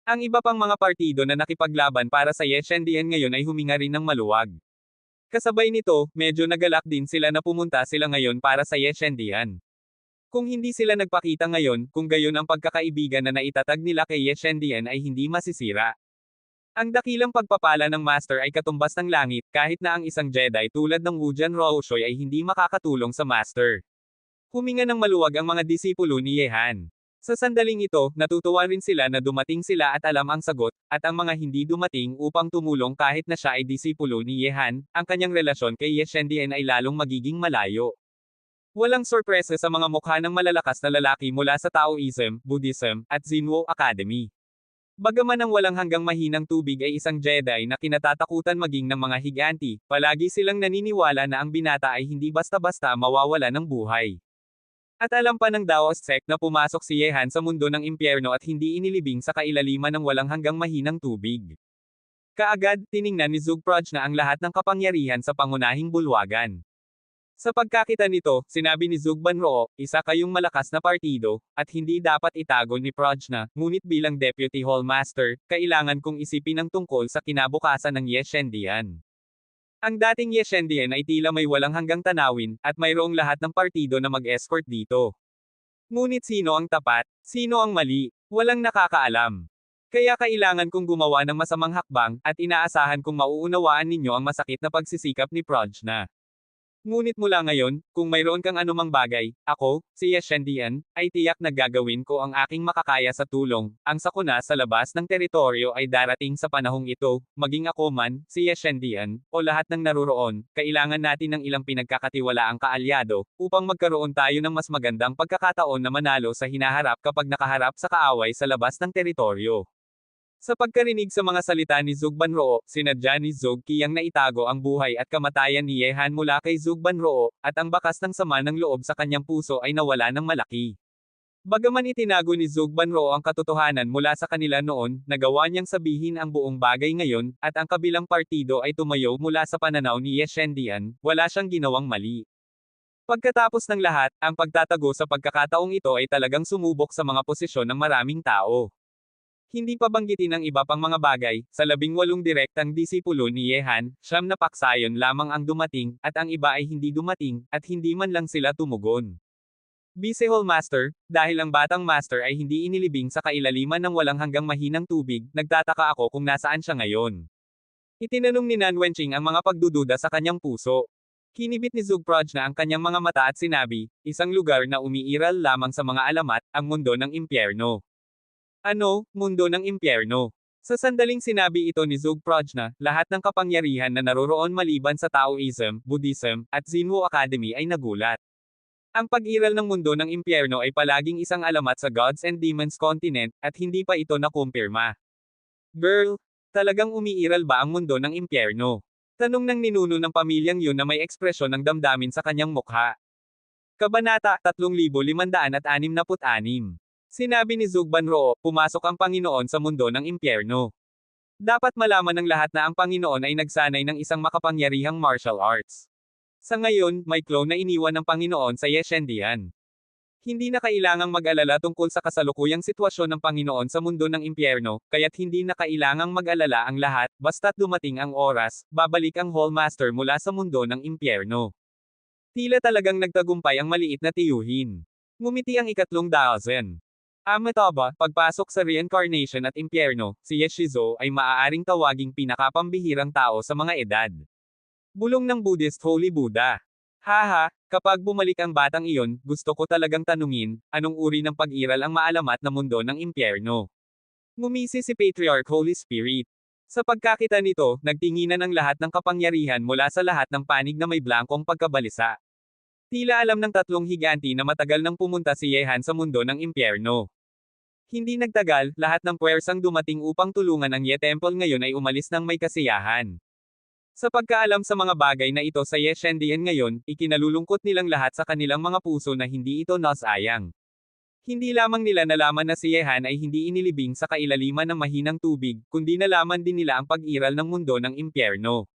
S1: Ang iba pang mga partido na nakipaglaban para sa Ye Shendian ngayon ay huminga rin ng maluwag. Kasabay nito, medyo nagalak din sila na pumunta sila ngayon para sa Ye Shendian. Kung hindi sila nagpakita ngayon, kung gayon ang pagkakaibigan na naitatag nila kay Ye Shendian ay hindi masisira. Ang dakilang pagpapala ng Master ay katumbas ng langit, kahit na ang isang Jedi tulad ng Wujian Roushoy ay hindi makakatulong sa Master. Huminga ng maluwag ang mga disipulo ni Yehan. Sa sandaling ito, natutuwa rin sila na dumating sila at alam ang sagot, at ang mga hindi dumating upang tumulong kahit na siya ay disipulo ni Yehan, ang kanyang relasyon kay Ye Shendian ay lalong magiging malayo. Walang sorpresa sa mga mukha ng malalakas na lalaki mula sa Taoism, Buddhism, at Zinwo Academy. Bagaman ang walang hanggang mahinang tubig ay isang Jedi na kinatatakutan maging ng mga higanti, palagi silang naniniwala na ang binata ay hindi basta-basta mawawala ng buhay. At alam pa ng Daoist sect na pumasok si Yehan sa mundo ng impyerno at hindi inilibing sa kailaliman ng walang hanggang mahinang tubig. Kaagad, tiningnan ni Zugproj na ang lahat ng kapangyarihan sa pangunahing bulwagan. Sa pagkakita nito, sinabi ni Zugbanroo, isa kayong malakas na partido, at hindi dapat itago ni Prajna, ngunit bilang Deputy Hallmaster, kailangan kong isipin ang tungkol sa kinabukasan ng Ye Shendian. Ang dating Ye Shendian ay tila may walang hanggang tanawin, at mayroong lahat ng partido na mag-escort dito. Ngunit sino ang tapat? Sino ang mali? Walang nakakaalam. Kaya kailangan kong gumawa ng masamang hakbang, at inaasahan kong mauunawaan ninyo ang masakit na pagsisikap ni Prajna. Ngunit mula ngayon, kung mayroon kang anumang bagay, ako, si Ye Shendian, ay tiyak na gagawin ko ang aking makakaya sa tulong. Ang sakuna sa labas ng teritoryo ay darating sa panahong ito, maging ako man, si Ye Shendian, o lahat ng naruroon, kailangan natin ng ilang pinagkakatiwalaang kaalyado, upang magkaroon tayo ng mas magandang pagkakataon na manalo sa hinaharap kapag nakaharap sa kaaway sa labas ng teritoryo. Sa pagkarinig sa mga salita ni Zugbanroo, sinadya ni Zug Qiyang na itago ang buhay at kamatayan ni Yehan mula kay Zugbanroo, at ang bakas ng sama ng loob sa kanyang puso ay nawala ng malaki. Bagaman itinago ni Zugbanroo ang katotohanan mula sa kanila noon, nagawa niyang sabihin ang buong bagay ngayon, at ang kabilang partido ay tumayo mula sa pananaw ni Ye Shendian, wala siyang ginawang mali. Pagkatapos ng lahat, ang pagtatago sa pagkakataong ito ay talagang sumubok sa mga posisyon ng maraming tao. Hindi pa banggitin ang iba pang mga bagay, sa 18 direktang disipulo ni Yehan, 9 na paksayon lamang ang dumating, at ang iba ay hindi dumating, at hindi man lang sila tumugon. Vice Hallmaster, dahil ang batang master ay hindi inilibing sa kailaliman ng walang hanggang mahinang tubig, nagtataka ako kung nasaan siya ngayon. Itinanong ni Nan Wenqing ang mga pagdududa sa kanyang puso. Kinibit ni Zugproj na ang kanyang mga mata at sinabi, isang lugar na umiiral lamang sa mga alamat, ang mundo ng impyerno. Ano, mundo ng impyerno? Sa sandaling sinabi ito ni Zugproj na, lahat ng kapangyarihan na naroroon maliban sa Taoism, Buddhism, at Zinwo Academy ay nagulat. Ang pag-iral ng mundo ng impyerno ay palaging isang alamat sa Gods and Demons continent, at hindi pa ito nakumpirma. Girl, talagang umiiral ba ang mundo ng impyerno? Tanong ng ninuno ng pamilyang yun na may ekspresyon ng damdamin sa kanyang mukha. Kabanata 3566. Sinabi ni Zugbanroo, pumasok ang Panginoon sa mundo ng impyerno. Dapat malaman ng lahat na ang Panginoon ay nagsanay ng isang makapangyarihang martial arts. Sa ngayon, may clone na iniwan ng Panginoon sa Ye Shendian. Hindi na kailangang mag-alala tungkol sa kasalukuyang sitwasyon ng Panginoon sa mundo ng impyerno, kaya't hindi na kailangang mag-alala ang lahat, basta't dumating ang oras, babalik ang Hallmaster mula sa mundo ng impyerno. Tila talagang nagtagumpay ang maliit na tiyuhin. Ngumiti ang ikatlong Daozen. Amitaba, pagpasok sa reincarnation at impyerno, si Ye Shizo ay maaaring tawaging pinakapambihirang tao sa mga edad. Bulong ng Buddhist Holy Buddha. Haha, kapag bumalik ang batang iyon, gusto ko talagang tanungin, anong uri ng pag-iral ang maalamat na mundo ng impyerno? Ngumisi si Patriarch Holy Spirit. Sa pagkakita nito, nagtinginan ang lahat ng kapangyarihan mula sa lahat ng panig na may blankong pagkabalisa. Tila alam ng tatlong higanti na matagal nang pumunta si Yehan sa mundo ng impyerno. Hindi nagtagal, lahat ng puwersang dumating upang tulungan ang Ye Temple ngayon ay umalis ng may kasiyahan. Sa pagkaalam sa mga bagay na ito sa Ye Shendian ngayon, ikinalulungkot nilang lahat sa kanilang mga puso na hindi ito nasayang. Hindi lamang nila nalaman na si Yehan ay hindi inilibing sa kailaliman ng mahinang tubig, kundi nalaman din nila ang pag-iral ng mundo ng impyerno.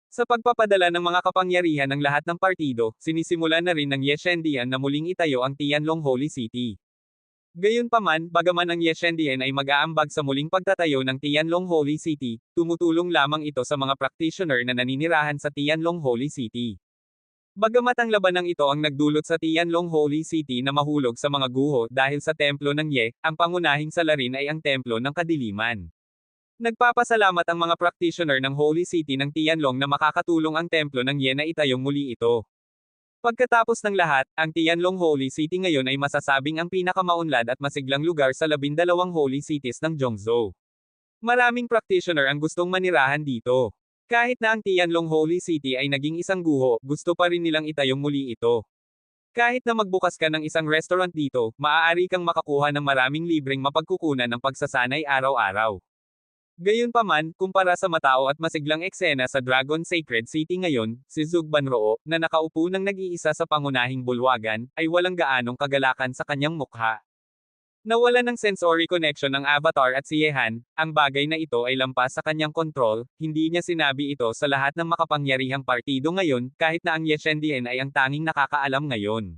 S1: Sa pagpapadala ng mga kapangyarihan ng lahat ng partido, sinisimulan na rin ng Ye Shendian na muling itayo ang Tianlong Holy City. Gayunpaman, bagaman ang Ye Shendian ay mag-aambag sa muling pagtatayo ng Tianlong Holy City, tumutulong lamang ito sa mga practitioner na naninirahan sa Tianlong Holy City. Bagamat ang labanang ito ang nagdulot sa Tianlong Holy City na mahulog sa mga guho dahil sa templo ng Ye, ang pangunahing salarin ay ang templo ng kadiliman. Nagpapasalamat ang mga practitioner ng Holy City ng Tianlong na makakatulong ang templo ng Ye na itayong muli ito. Pagkatapos ng lahat, ang Tianlong Holy City ngayon ay masasabing ang pinakamaunlad at masiglang lugar sa 12 Holy Cities ng Zhongzhou. Maraming practitioner ang gustong manirahan dito. Kahit na ang Tianlong Holy City ay naging isang guho, gusto pa rin nilang itayong muli ito. Kahit na magbukas ka ng isang restaurant dito, maaari kang makakuha ng maraming libreng mapagkukunan ng pagsasanay araw-araw. Gayunpaman, kumpara sa matao at masiglang eksena sa Dragon Sacred City ngayon, si Zug Banroo, na nakaupo ng nag-iisa sa pangunahing bulwagan, ay walang gaanong kagalakan sa kanyang mukha. Nawala ng sensory connection ng avatar at si Yehan, ang bagay na ito ay lampas sa kanyang kontrol, hindi niya sinabi ito sa lahat ng makapangyarihang partido ngayon, kahit na ang Ye Shendian ay ang tanging nakakaalam ngayon.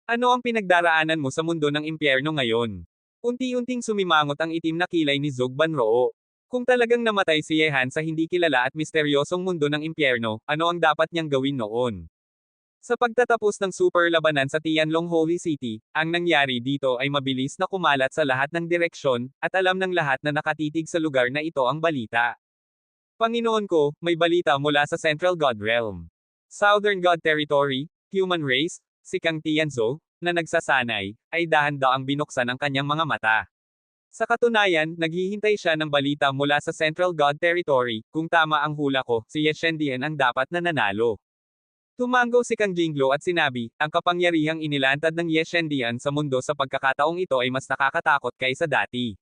S1: Ano ang pinagdaraanan mo sa mundo ng impyerno ngayon? Unti-unting sumimangot ang itim na kilay ni Zug Banroo. Kung talagang namatay si Yehan sa hindi kilala at misteryosong mundo ng impyerno, ano ang dapat niyang gawin noon? Sa pagtatapos ng super labanan sa Tianlong Holy City, ang nangyari dito ay mabilis na kumalat sa lahat ng direksyon, at alam ng lahat na nakatitig sa lugar na ito ang balita. Panginoon ko, may balita mula sa Central God Realm. Southern God Territory, Human Race, si Kang Tianzhou, na nagsasanay, ay dahan-daang binuksan ang kanyang mga mata. Sa katunayan, naghihintay siya ng balita mula sa Central God Territory, kung tama ang hula ko, si Ye Shendian ang dapat na nanalo. Tumango si Kang Jinglo at sinabi, ang kapangyarihang inilantad ng Ye Shendian sa mundo sa pagkakataong ito ay mas nakakatakot kaysa dati.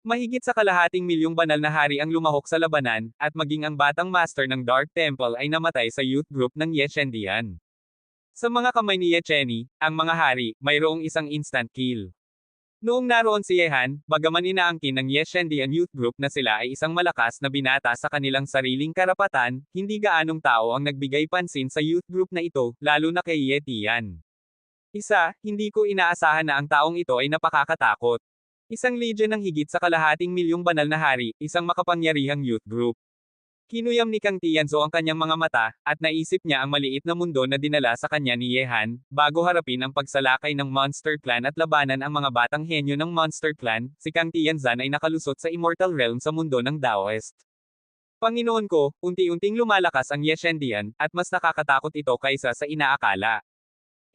S1: Mahigit sa kalahating milyong banal na hari ang lumahok sa labanan, at maging ang batang master ng Dark Temple ay namatay sa youth group ng Ye Shendian. Sa mga kamay ni Ye Cheni, ang mga hari, mayroong isang instant kill. Noong naroon si Yehan, bagaman inaangkin ng Ye Shendian Youth Group na sila ay isang malakas na binata sa kanilang sariling karapatan, hindi gaanong tao ang nagbigay pansin sa youth group na ito, lalo na kay Ye Tian. Hindi ko inaasahan na ang taong ito ay napakakatakot. Isang legion ng higit sa kalahating milyong banal na hari, isang makapangyarihang youth group. Kinuyam ni Kang Tianzhou ang kanyang mga mata, at naisip niya ang maliit na mundo na dinala sa kanya ni Yehan, bago harapin ang pagsalakay ng Monster Clan at labanan ang mga batang henyo ng Monster Clan, si Kang Tianzhan ay nakalusot sa Immortal Realm sa mundo ng Daoist. Panginoon ko, unti-unting lumalakas ang Ye Shendian, at mas nakakatakot ito kaysa sa inaakala.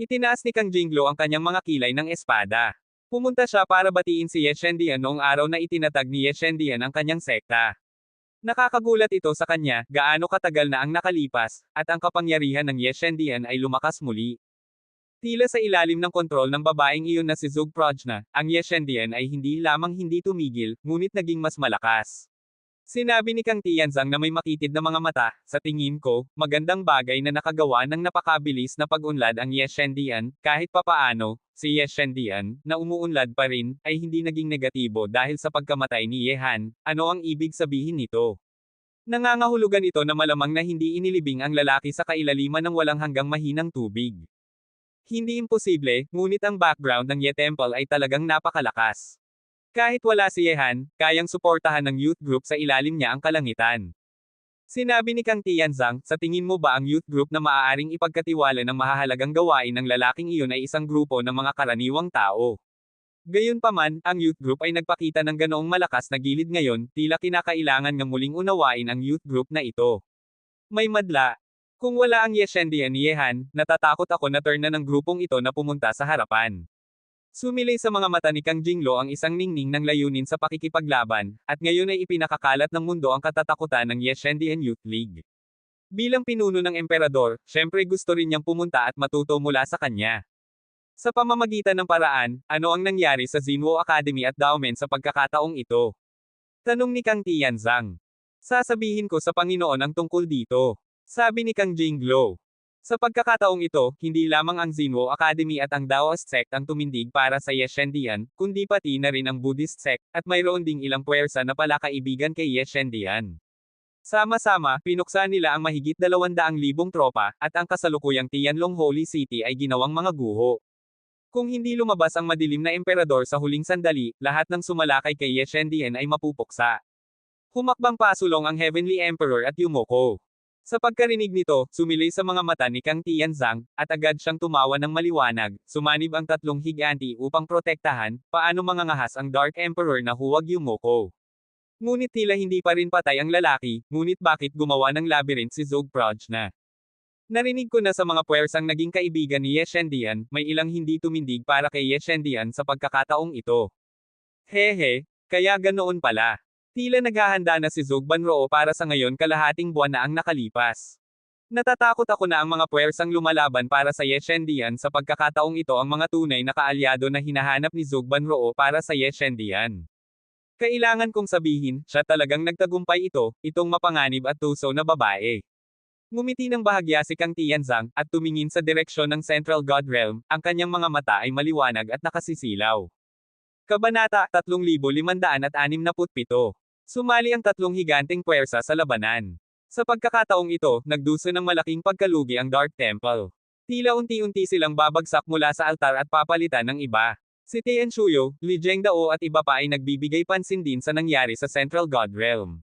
S1: Itinaas ni Kang Jinglo ang kanyang mga kilay ng espada. Pumunta siya para batiin si Ye Shendian noong araw na itinatag ni Ye Shendian ang kanyang sekta. Nakakagulat ito sa kanya, gaano katagal na ang nakalipas, at ang kapangyarihan ng Ye Shendian ay lumakas muli. Tila sa ilalim ng kontrol ng babaeng iyon na si Zug Prajna, ang Ye Shendian ay hindi lamang hindi tumigil, ngunit naging mas malakas. Sinabi ni Kang Tianzhang na may makitid na mga mata, sa tingin ko, magandang bagay na nakagawa ng napakabilis na pag-unlad ang Ye Shendian, kahit papaano, si Ye Shendian, na umuunlad pa rin, ay hindi naging negatibo dahil sa pagkamatay ni Yehan. Ano ang ibig sabihin nito? Nangangahulugan ito na malamang na hindi inilibing ang lalaki sa kailaliman ng walang hanggang mahinang tubig. Hindi imposible, ngunit ang background ng Ye Temple ay talagang napakalakas. Kahit wala si Yehan, kayang suportahan ng youth group sa ilalim niya ang kalangitan. Sinabi ni Kang Tianzhang, sa tingin mo ba ang youth group na maaaring ipagkatiwala ng mahahalagang gawain ng lalaking iyon ay isang grupo ng mga karaniwang tao? Gayunpaman, ang youth group ay nagpakita ng ganoong malakas na gilid ngayon, tila kinakailangan ng muling unawain ang youth group na ito. May madla. Kung wala ang Ye Shendian ni Yehan, natatakot ako na turn na ng grupong ito na pumunta sa harapan. Sumilay sa mga mata ni Kang Jinglo ang isang ningning ng layunin sa pakikipaglaban, at ngayon ay ipinakakalat ng mundo ang katatakutan ng Yeshendian Youth League. Bilang pinuno ng emperador, syempre gusto rin niyang pumunta at matuto mula sa kanya. Sa pamamagitan ng paraan, ano ang nangyari sa Xinwo Academy at Daomen sa pagkakataong ito? Tanong ni Kang Tianzang. Sasabihin ko sa Panginoon ang tungkol dito. Sabi ni Kang Jinglo. Sa pagkakataong ito, hindi lamang ang Xinwo Academy at ang Daoist sect ang tumindig para sa Yeshendian, kundi pati na rin ang Buddhist sect, at mayroon ding ilang puwersa na palakaibigan kay Yeshendian. Sama-sama, pinuksa nila ang mahigit 200,000 tropa, at ang kasalukuyang Tianlong Holy City ay ginawang mga guho. Kung hindi lumabas ang madilim na emperador sa huling sandali, lahat ng sumalakay kay Yeshendian ay mapupuksa. Humakbang pasulong ang Heavenly Emperor at yumoko. Sa pagkarinig nito, sumilay sa mga mata ni Kang Tianzang, at agad siyang tumawa ng maliwanag, sumanib ang tatlong higanti upang protektahan, paano mangangahas ang Dark Emperor na huwag yumoko. Ngunit tila hindi pa rin patay ang lalaki, ngunit bakit gumawa ng labyrinth si Zog Prajna? Narinig ko na sa mga puwersang naging kaibigan ni Yeshendian, may ilang hindi tumindig para kay Yeshendian sa pagkakataong ito. Hehe, kaya ganoon pala. Tila naghahanda na si Zog Banroo para sa ngayon kalahating buwan na ang nakalipas. Natatakot ako na ang mga puwersang lumalaban para sa Yeshendian sa pagkakataong ito ang mga tunay na kaalyado na hinahanap ni Zog Banroo para sa Yeshendian. Kailangan kong sabihin, siya talagang nagtagumpay itong mapanganib at tuso na babae. Ngumiti ng bahagya si Kang Tianzang, at tumingin sa direksyon ng Central God Realm, ang kanyang mga mata ay maliwanag at nakasisilaw. Kabanata 3567. Sumali ang tatlong higanteng puwersa sa labanan. Sa pagkakataong ito, nagduso ng malaking pagkalugi ang Dark Temple. Tila unti-unti silang babagsak mula sa altar at papalitan ng iba. Si Tian Shuyo, Li Zhengdao at iba pa ay nagbibigay pansin din sa nangyari sa Central God Realm.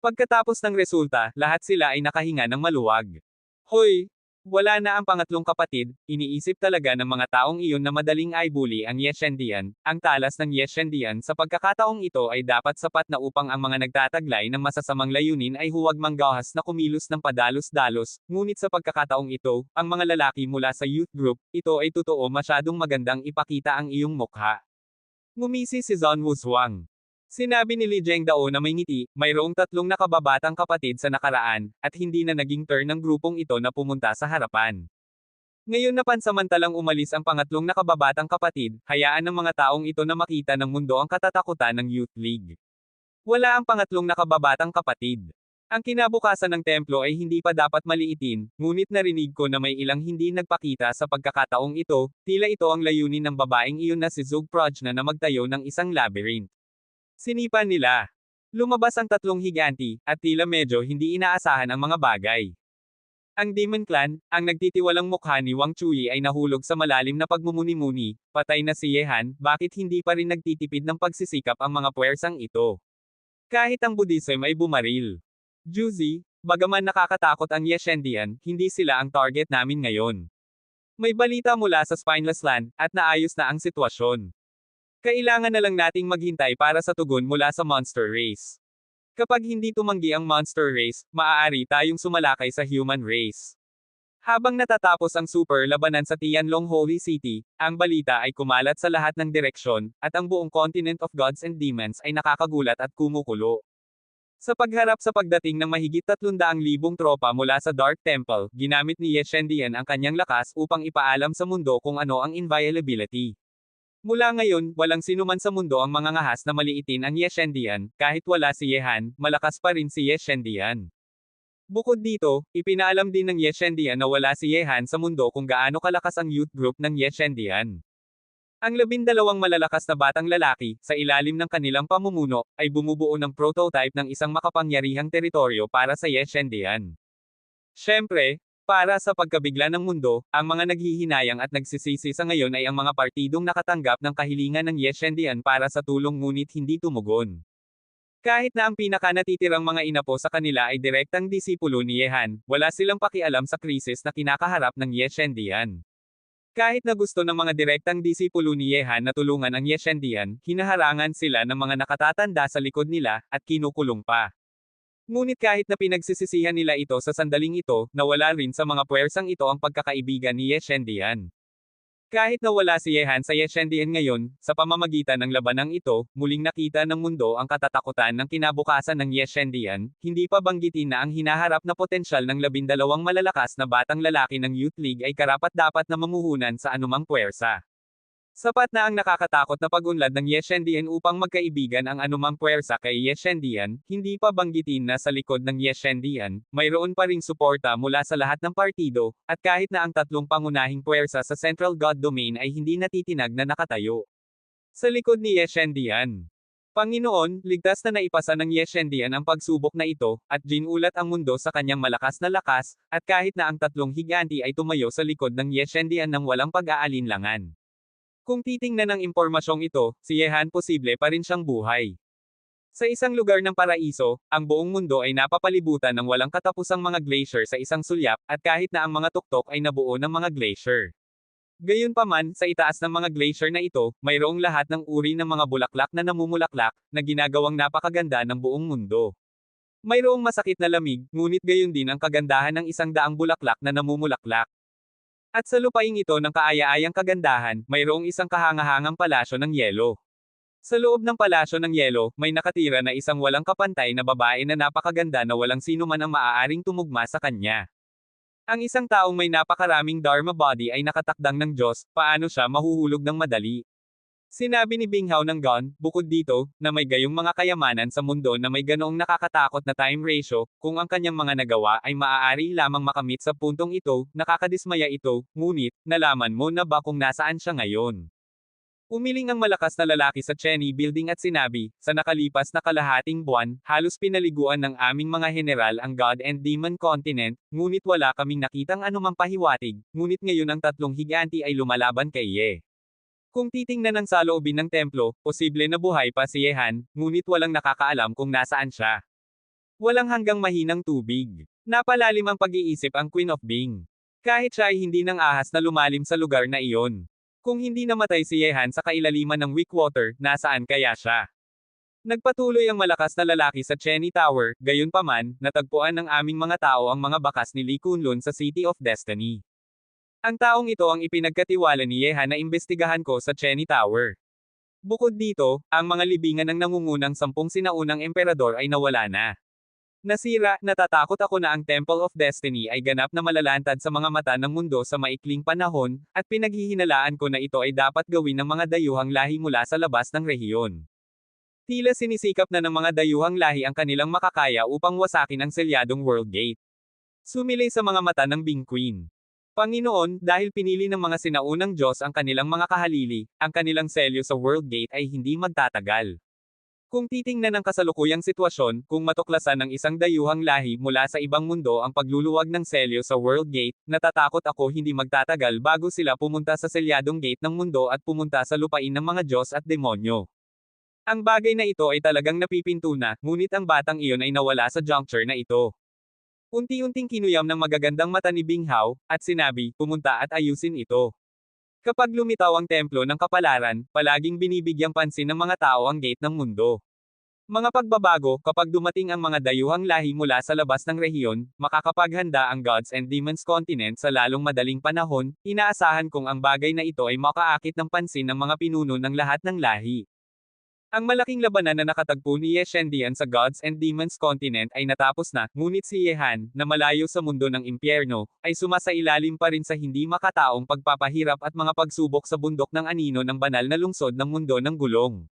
S1: Pagkatapos ng resulta, lahat sila ay nakahinga ng maluwag. Hoy! Wala na ang pangatlong kapatid, iniisip talaga ng mga taong iyon na madaling aibuli ang Yeshendian. Ang talas ng Yeshendian sa pagkakataong ito ay dapat sapat na upang ang mga nagtataglay ng masasamang layunin ay huwag manggahas na kumilos ng padalos-dalos, ngunit sa pagkakataong ito, ang mga lalaki mula sa youth group, ito ay totoo masyadong magandang ipakita ang iyong mukha. Ngumisi si Zhonwu Zhuang. Sinabi ni Li Zhengdao na may ngiti, mayroong tatlong nakababatang kapatid sa nakaraan, at hindi na naging turn ng grupong ito na pumunta sa harapan. Ngayon na pansamantalang umalis ang pangatlong nakababatang kapatid, hayaan ng mga taong ito na makita ng mundo ang katatakutan ng Youth League. Wala ang pangatlong nakababatang kapatid. Ang kinabukasan ng templo ay hindi pa dapat maliitin, ngunit narinig ko na may ilang hindi nagpakita sa pagkakataong ito, tila ito ang layunin ng babaeng iyon na si Zog Prajna na magtayo ng isang labyrinth. Sinipan nila. Lumabas ang tatlong higanti, at tila medyo hindi inaasahan ang mga bagay. Ang Demon Clan, ang nagtitiwalang mukha ni Wang Chuyi ay nahulog sa malalim na pagmumuni-muni, patay na si Yehan, bakit hindi pa rin nagtitipid ng pagsisikap ang mga puwersang ito? Kahit ang Buddhism ay bumaril. Juzi, bagaman nakakatakot ang Yeshendian, hindi sila ang target namin ngayon. May balita mula sa Spineless Land, at naayos na ang sitwasyon. Kailangan na lang nating maghintay para sa tugon mula sa Monster Race. Kapag hindi tumanggi ang Monster Race, maaari tayong sumalakay sa Human Race. Habang natatapos ang super labanan sa Tianlong Holy City, ang balita ay kumalat sa lahat ng direksyon, at ang buong continent of gods and demons ay nakakagulat at kumukulo. Sa pagharap sa pagdating ng mahigit 300,000 tropa mula sa Dark Temple, ginamit ni Yeshendian ang kanyang lakas upang ipaalam sa mundo kung ano ang inviolability. Mula ngayon, walang sinuman sa mundo ang mangangahas na maliitin ang Yeshendian, kahit wala si Yehan, malakas pa rin si Yeshendian. Bukod dito, ipinaalam din ng Yeshendian na wala si Yehan sa mundo kung gaano kalakas ang youth group ng Yeshendian. Ang 12 malalakas na batang lalaki, sa ilalim ng kanilang pamumuno, ay bumubuo ng prototype ng isang makapangyarihang teritoryo para sa Yeshendian. Siyempre, para sa pagkabigla ng mundo, ang mga naghihinayang at nagsisisi sa ngayon ay ang mga partidong nakatanggap ng kahilingan ng Yeshendian para sa tulong ngunit hindi tumugon. Kahit na ang pinaka-natitirang mga inapo sa kanila ay direktang disipulo ni Yehan, wala silang pakialam sa krisis na kinakaharap ng Yeshendian. Kahit na gusto ng mga direktang disipulo ni Yehan na tulungan ang Yeshendian, hinaharangan sila ng mga nakatatanda sa likod nila, at kinukulong pa. Ngunit kahit na pinagsisisihan nila ito sa sandaling ito, nawala rin sa mga puwersang ito ang pagkakaibigan ni Yeshendian. Kahit na wala si Yehan sa Yeshendian ngayon, sa pamamagitan ng labanang ito, muling nakita ng mundo ang katatakutan ng kinabukasan ng Yeshendian, hindi pa banggitin na ang hinaharap na potensyal ng 12 malalakas na batang lalaki ng Youth League ay karapat-dapat na mamuhunan sa anumang puwersa. Sapat na ang nakakatakot na pag-unlad ng Yeshendian upang magkaibigan ang anumang puwersa kay Yeshendian, hindi pa banggitin na sa likod ng Yeshendian, mayroon pa ring suporta mula sa lahat ng partido, at kahit na ang tatlong pangunahing puwersa sa Central God Domain ay hindi natitinag na nakatayo sa likod ni Yeshendian. Panginoon, ligtas na naipasa ng Yeshendian ang pagsubok na ito, at ginulat ang mundo sa kanyang malakas na lakas, at kahit na ang tatlong higanti ay tumayo sa likod ng Yeshendian ng walang pag-aalinlangan. Kung titingnan ng impormasyong ito, si Yehan posible pa rin siyang buhay. Sa isang lugar ng paraiso, ang buong mundo ay napapalibutan ng walang katapusang mga glacier sa isang sulyap, at kahit na ang mga tuktok ay nabuo ng mga glacier. Gayunpaman, sa itaas ng mga glacier na ito, mayroong lahat ng uri ng mga bulaklak na namumulaklak, na ginagawang napakaganda ng buong mundo. Mayroong masakit na lamig, ngunit gayon din ang kagandahan ng 100 bulaklak na namumulaklak. At sa lupaing ito ng kaaya-ayang kagandahan, mayroong isang kahangahangang palasyo ng yelo. Sa loob ng palasyo ng yelo, may nakatira na isang walang kapantay na babae na napakaganda na walang sino man ang maaaring tumugma sa kanya. Ang isang taong may napakaraming Dharma body ay nakatakdang ng Diyos, paano siya mahuhulog ng madali? Sinabi ni Binghao ng Gon, bukod dito, na may gayong mga kayamanan sa mundo na may ganoong nakakatakot na time ratio, kung ang kanyang mga nagawa ay maaari lamang makamit sa puntong ito, nakakadismaya ito, ngunit, nalaman mo na ba kung nasaan siya ngayon? Umiling ang malakas na lalaki sa Cheney Building at sinabi, sa nakalipas na kalahating buwan, halos pinaliguan ng aming mga general ang God and Demon Continent, ngunit wala kaming nakitang anumang pahiwatig, ngunit ngayon ang tatlong higanti ay lumalaban kay Ye. Kung titingnan ng saloobin ng templo, posible na buhay pa si Yehan, ngunit walang nakakaalam kung nasaan siya. Walang hanggang mahinang tubig. Napalalim ang pag-iisip ang Queen of Bing. Kahit siya ay hindi nang ahas na lumalim sa lugar na iyon. Kung hindi namatay si Yehan sa kailaliman ng weak water, nasaan kaya siya? Nagpatuloy ang malakas na lalaki sa Cheney Tower, gayunpaman, natagpuan ng aming mga tao ang mga bakas ni Lee Kunlun sa City of Destiny. Ang taong ito ang ipinagkatiwala ni Yehan na imbestigahan ko sa Cheney Tower. Bukod dito, ang mga libingan ng nangungunang 10 sinaunang emperador ay nawala na. Nasira, natatakot ako na ang Temple of Destiny ay ganap na malalantad sa mga mata ng mundo sa maikling panahon, at pinaghihinalaan ko na ito ay dapat gawin ng mga dayuhang lahi mula sa labas ng rehiyon. Tila sinisikap na ng mga dayuhang lahi ang kanilang makakaya upang wasakin ang selyadong World Gate. Sumilay sa mga mata ng Bing Queen. Panginoon, dahil pinili ng mga sinaunang Diyos ang kanilang mga kahalili, ang kanilang selyo sa World Gate ay hindi magtatagal. Kung titingnan ang kasalukuyang sitwasyon, kung matuklasan ng isang dayuhang lahi mula sa ibang mundo ang pagluluwag ng selyo sa World Gate, natatakot ako hindi magtatagal bago sila pumunta sa selyadong gate ng mundo at pumunta sa lupain ng mga Diyos at demonyo. Ang bagay na ito ay talagang napipinto na, ngunit ang batang iyon ay nawala sa juncture na ito. Unti-unting kinuyam ng magagandang mata ni Binghao, at sinabi, pumunta at ayusin ito. Kapag lumitaw ang templo ng kapalaran, palaging binibigyang pansin ng mga tao ang gate ng mundo. Mga pagbabago, kapag dumating ang mga dayuhang lahi mula sa labas ng rehiyon, makakapaghanda ang Gods and Demons Continent sa lalong madaling panahon, inaasahan kong ang bagay na ito ay makaakit ng pansin ng mga pinuno ng lahat ng lahi. Ang malaking labanan na nakatagpo ni Yeshendian sa Gods and Demons Continent ay natapos na, ngunit si Yehan, na malayo sa mundo ng impyerno, ay sumasailalim pa rin sa hindi makataong pagpapahirap at mga pagsubok sa bundok ng anino ng banal na lungsod ng mundo ng gulong.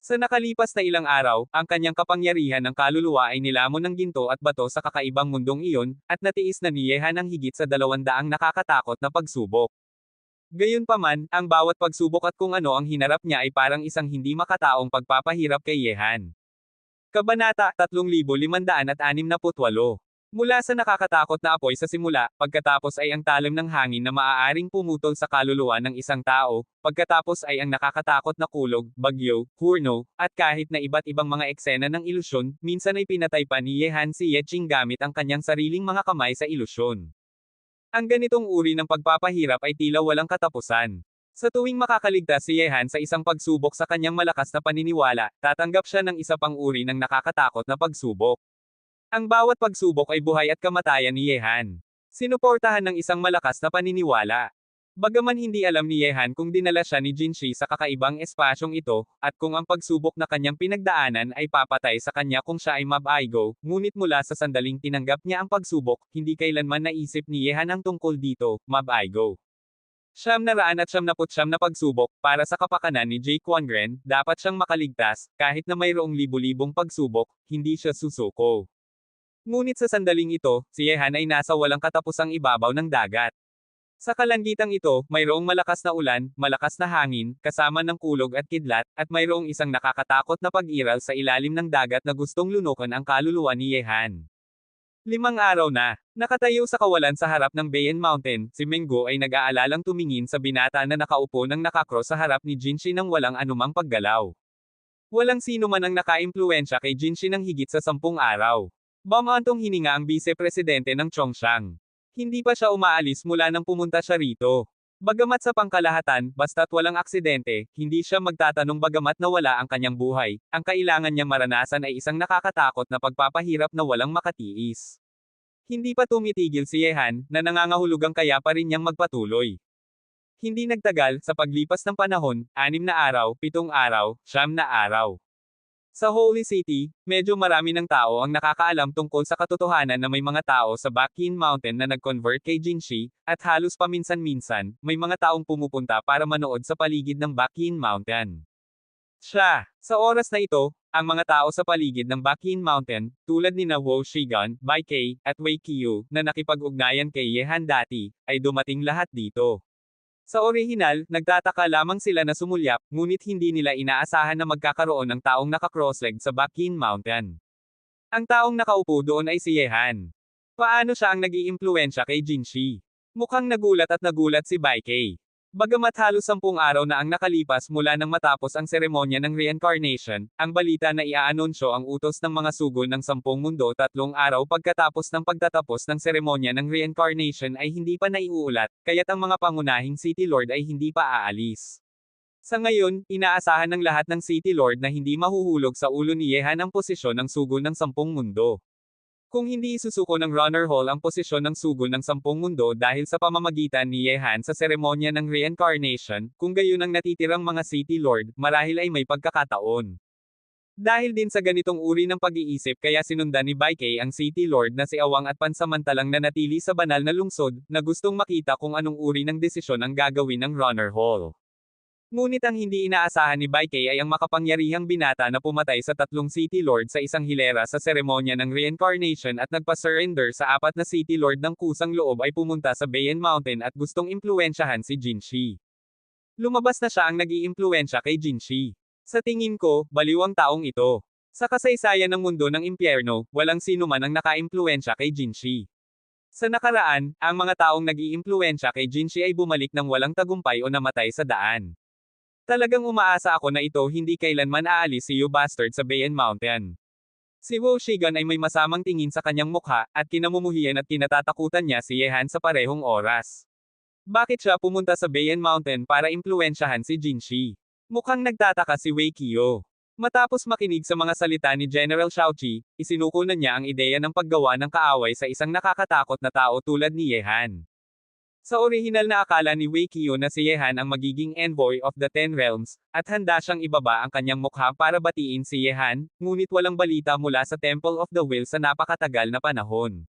S1: Sa nakalipas na ilang araw, ang kanyang kapangyarihan ng kaluluwa ay nilamon ng ginto at bato sa kakaibang mundong iyon, at natiis na ni Yehan ang higit sa 200 nakakatakot na pagsubok. Gayunpaman, ang bawat pagsubok at kung ano ang hinarap niya ay parang isang hindi makataong pagpapahirap kay Yehan. Kabanata 3568. Mula sa nakakatakot na apoy sa simula, pagkatapos ay ang talim ng hangin na maaaring pumutol sa kaluluwa ng isang tao, pagkatapos ay ang nakakatakot na kulog, bagyo, hurno, at kahit na iba't ibang mga eksena ng ilusyon, minsan ay pinatay pa ni Yehan si Yeching gamit ang kanyang sariling mga kamay sa ilusyon. Ang ganitong uri ng pagpapahirap ay tila walang katapusan. Sa tuwing makakaligtas si Yehan sa isang pagsubok sa kanyang malakas na paniniwala, tatanggap siya ng isa pang uri ng nakakatakot na pagsubok. Ang bawat pagsubok ay buhay at kamatayan ni Yehan. Sinuportahan ng isang malakas na paniniwala. Bagaman hindi alam ni Yehan kung dinala siya ni Jinshi sa kakaibang espasyong ito, at kung ang pagsubok na kanyang pinagdaanan ay papatay sa kanya kung siya ay mab-aigo, ngunit mula sa sandaling tinanggap niya ang pagsubok, hindi kailanman naisip ni Yehan ang tungkol dito, mab-aigo. 999 na pagsubok, para sa kapakanan ni Jake Kwangren, dapat siyang makaligtas, kahit na mayroong libu-libong pagsubok, hindi siya susuko. Ngunit sa sandaling ito, si Yehan ay nasa walang katapusang ibabaw ng dagat. Sa kalangitang ito, mayroong malakas na ulan, malakas na hangin, kasama ng kulog at kidlat, at mayroong isang nakakatakot na pag-iral sa ilalim ng dagat na gustong lunukan ang kaluluwa ni Yehan. 5 araw na. Nakatayo sa kawalan sa harap ng Bayan Mountain, si Menggo ay nag-aalalang tumingin sa binata na nakaupo ng nakakross sa harap ni Jinshi nang walang anumang paggalaw. Walang sino man ang nakaimpluwensya kay Jinshi ng higit sa 10 araw. Bumantong hininga ang vice-presidente ng Chongshan. Hindi pa siya umaalis mula nang pumunta siya rito. Bagamat sa pangkalahatan, basta't walang aksidente, hindi siya magtatanong bagamat nawala ang kanyang buhay, ang kailangan niyang maranasan ay isang nakakatakot na pagpapahirap na walang makatiis. Hindi pa tumitigil si Yehan, na nangangahulugang kaya pa rin niyang magpatuloy. Hindi nagtagal, sa paglipas ng panahon, 6 na araw, 7 araw, 9 na araw. Sa Holy City, medyo marami ng tao ang nakakaalam tungkol sa katotohanan na may mga tao sa Baekhyun Mountain na nag-convert kay Jinshi, at halos paminsan-minsan, may mga taong pumupunta para manood sa paligid ng Baekhyun Mountain. Sa oras na ito, ang mga tao sa paligid ng Baekhyun Mountain, tulad ni Wo Shigan, Bai Kei, at Wei Qiu, na nakipag-ugnayan kay Yehan dati, ay dumating lahat dito. Sa orihinal, nagtataka lamang sila na sumulyap, ngunit hindi nila inaasahan na magkakaroon ng taong naka-crossleg sa Baekhyun Mountain. Ang taong nakaupo doon ay si Yehan. Paano siya ang nag-iimpluwensya kay Jinshi? Mukhang nagulat si Bai Kei. Bagamat halos 10 araw na ang nakalipas mula nang matapos ang seremonya ng reincarnation, ang balita na iaanunsyo ang utos ng mga sugod ng 10 mundo 3 araw pagkatapos ng pagtatapos ng seremonya ng reincarnation ay hindi pa naiuulat, kaya't ang mga pangunahing City Lord ay hindi pa aalis. Sa ngayon, inaasahan ng lahat ng City Lord na hindi mahuhulog sa ulo ni Yehan ang posisyon ng sugod ng 10 mundo. Kung hindi isusuko ng Runner Hall ang posisyon ng sugol ng 10 mundo dahil sa pamamagitan ni Yehan sa seremonya ng reincarnation, kung gayon ang natitirang mga City Lord, marahil ay may pagkakataon. Dahil din sa ganitong uri ng pag-iisip kaya sinundan ni Bai Kei ang City Lord na si Awang at pansamantalang nanatili sa banal na lungsod, na gustong makita kung anong uri ng desisyon ang gagawin ng Runner Hall. Ngunit ang hindi inaasahan ni Bai Kei ay ang makapangyarihang binata na pumatay sa 3 City Lord sa isang hilera sa seremonya ng reincarnation at nagpa-surrender sa 4 na City Lord ng kusang loob ay pumunta sa Bayan Mountain at gustong impluwensyahan si Jinshi. Lumabas na siya ang nag-iimpluwensya kay Jinshi. Sa tingin ko, baliw ang taong ito. Sa kasaysayan ng mundo ng impyerno, walang sino man ang nakaimpluwensya kay Jinshi. Sa nakaraan, ang mga taong nag-iimpluwensya kay Jinshi ay bumalik ng walang tagumpay o namatay sa daan. Talagang umaasa ako na ito hindi kailanman aalis si Yu Bastard sa Bayan Mountain. Si Wo Shigan ay may masamang tingin sa kanyang mukha, at kinamumuhian at kinatatakutan niya si Yehan sa parehong oras. Bakit siya pumunta sa Bayan Mountain para impluwensyahan si Jinshi? Mukhang nagtataka si Wei Qiu. Matapos makinig sa mga salita ni General Shaoqi, isinuko na niya ang ideya ng paggawa ng kaaway sa isang nakakatakot na tao tulad ni Yehan. Sa orihinal na akala ni Wei Qiu na si Yehan ang magiging envoy of the Ten Realms, at handa siyang ibaba ang kanyang mukha para batiin si Yehan, ngunit walang balita mula sa Temple of the Will sa napakatagal na panahon.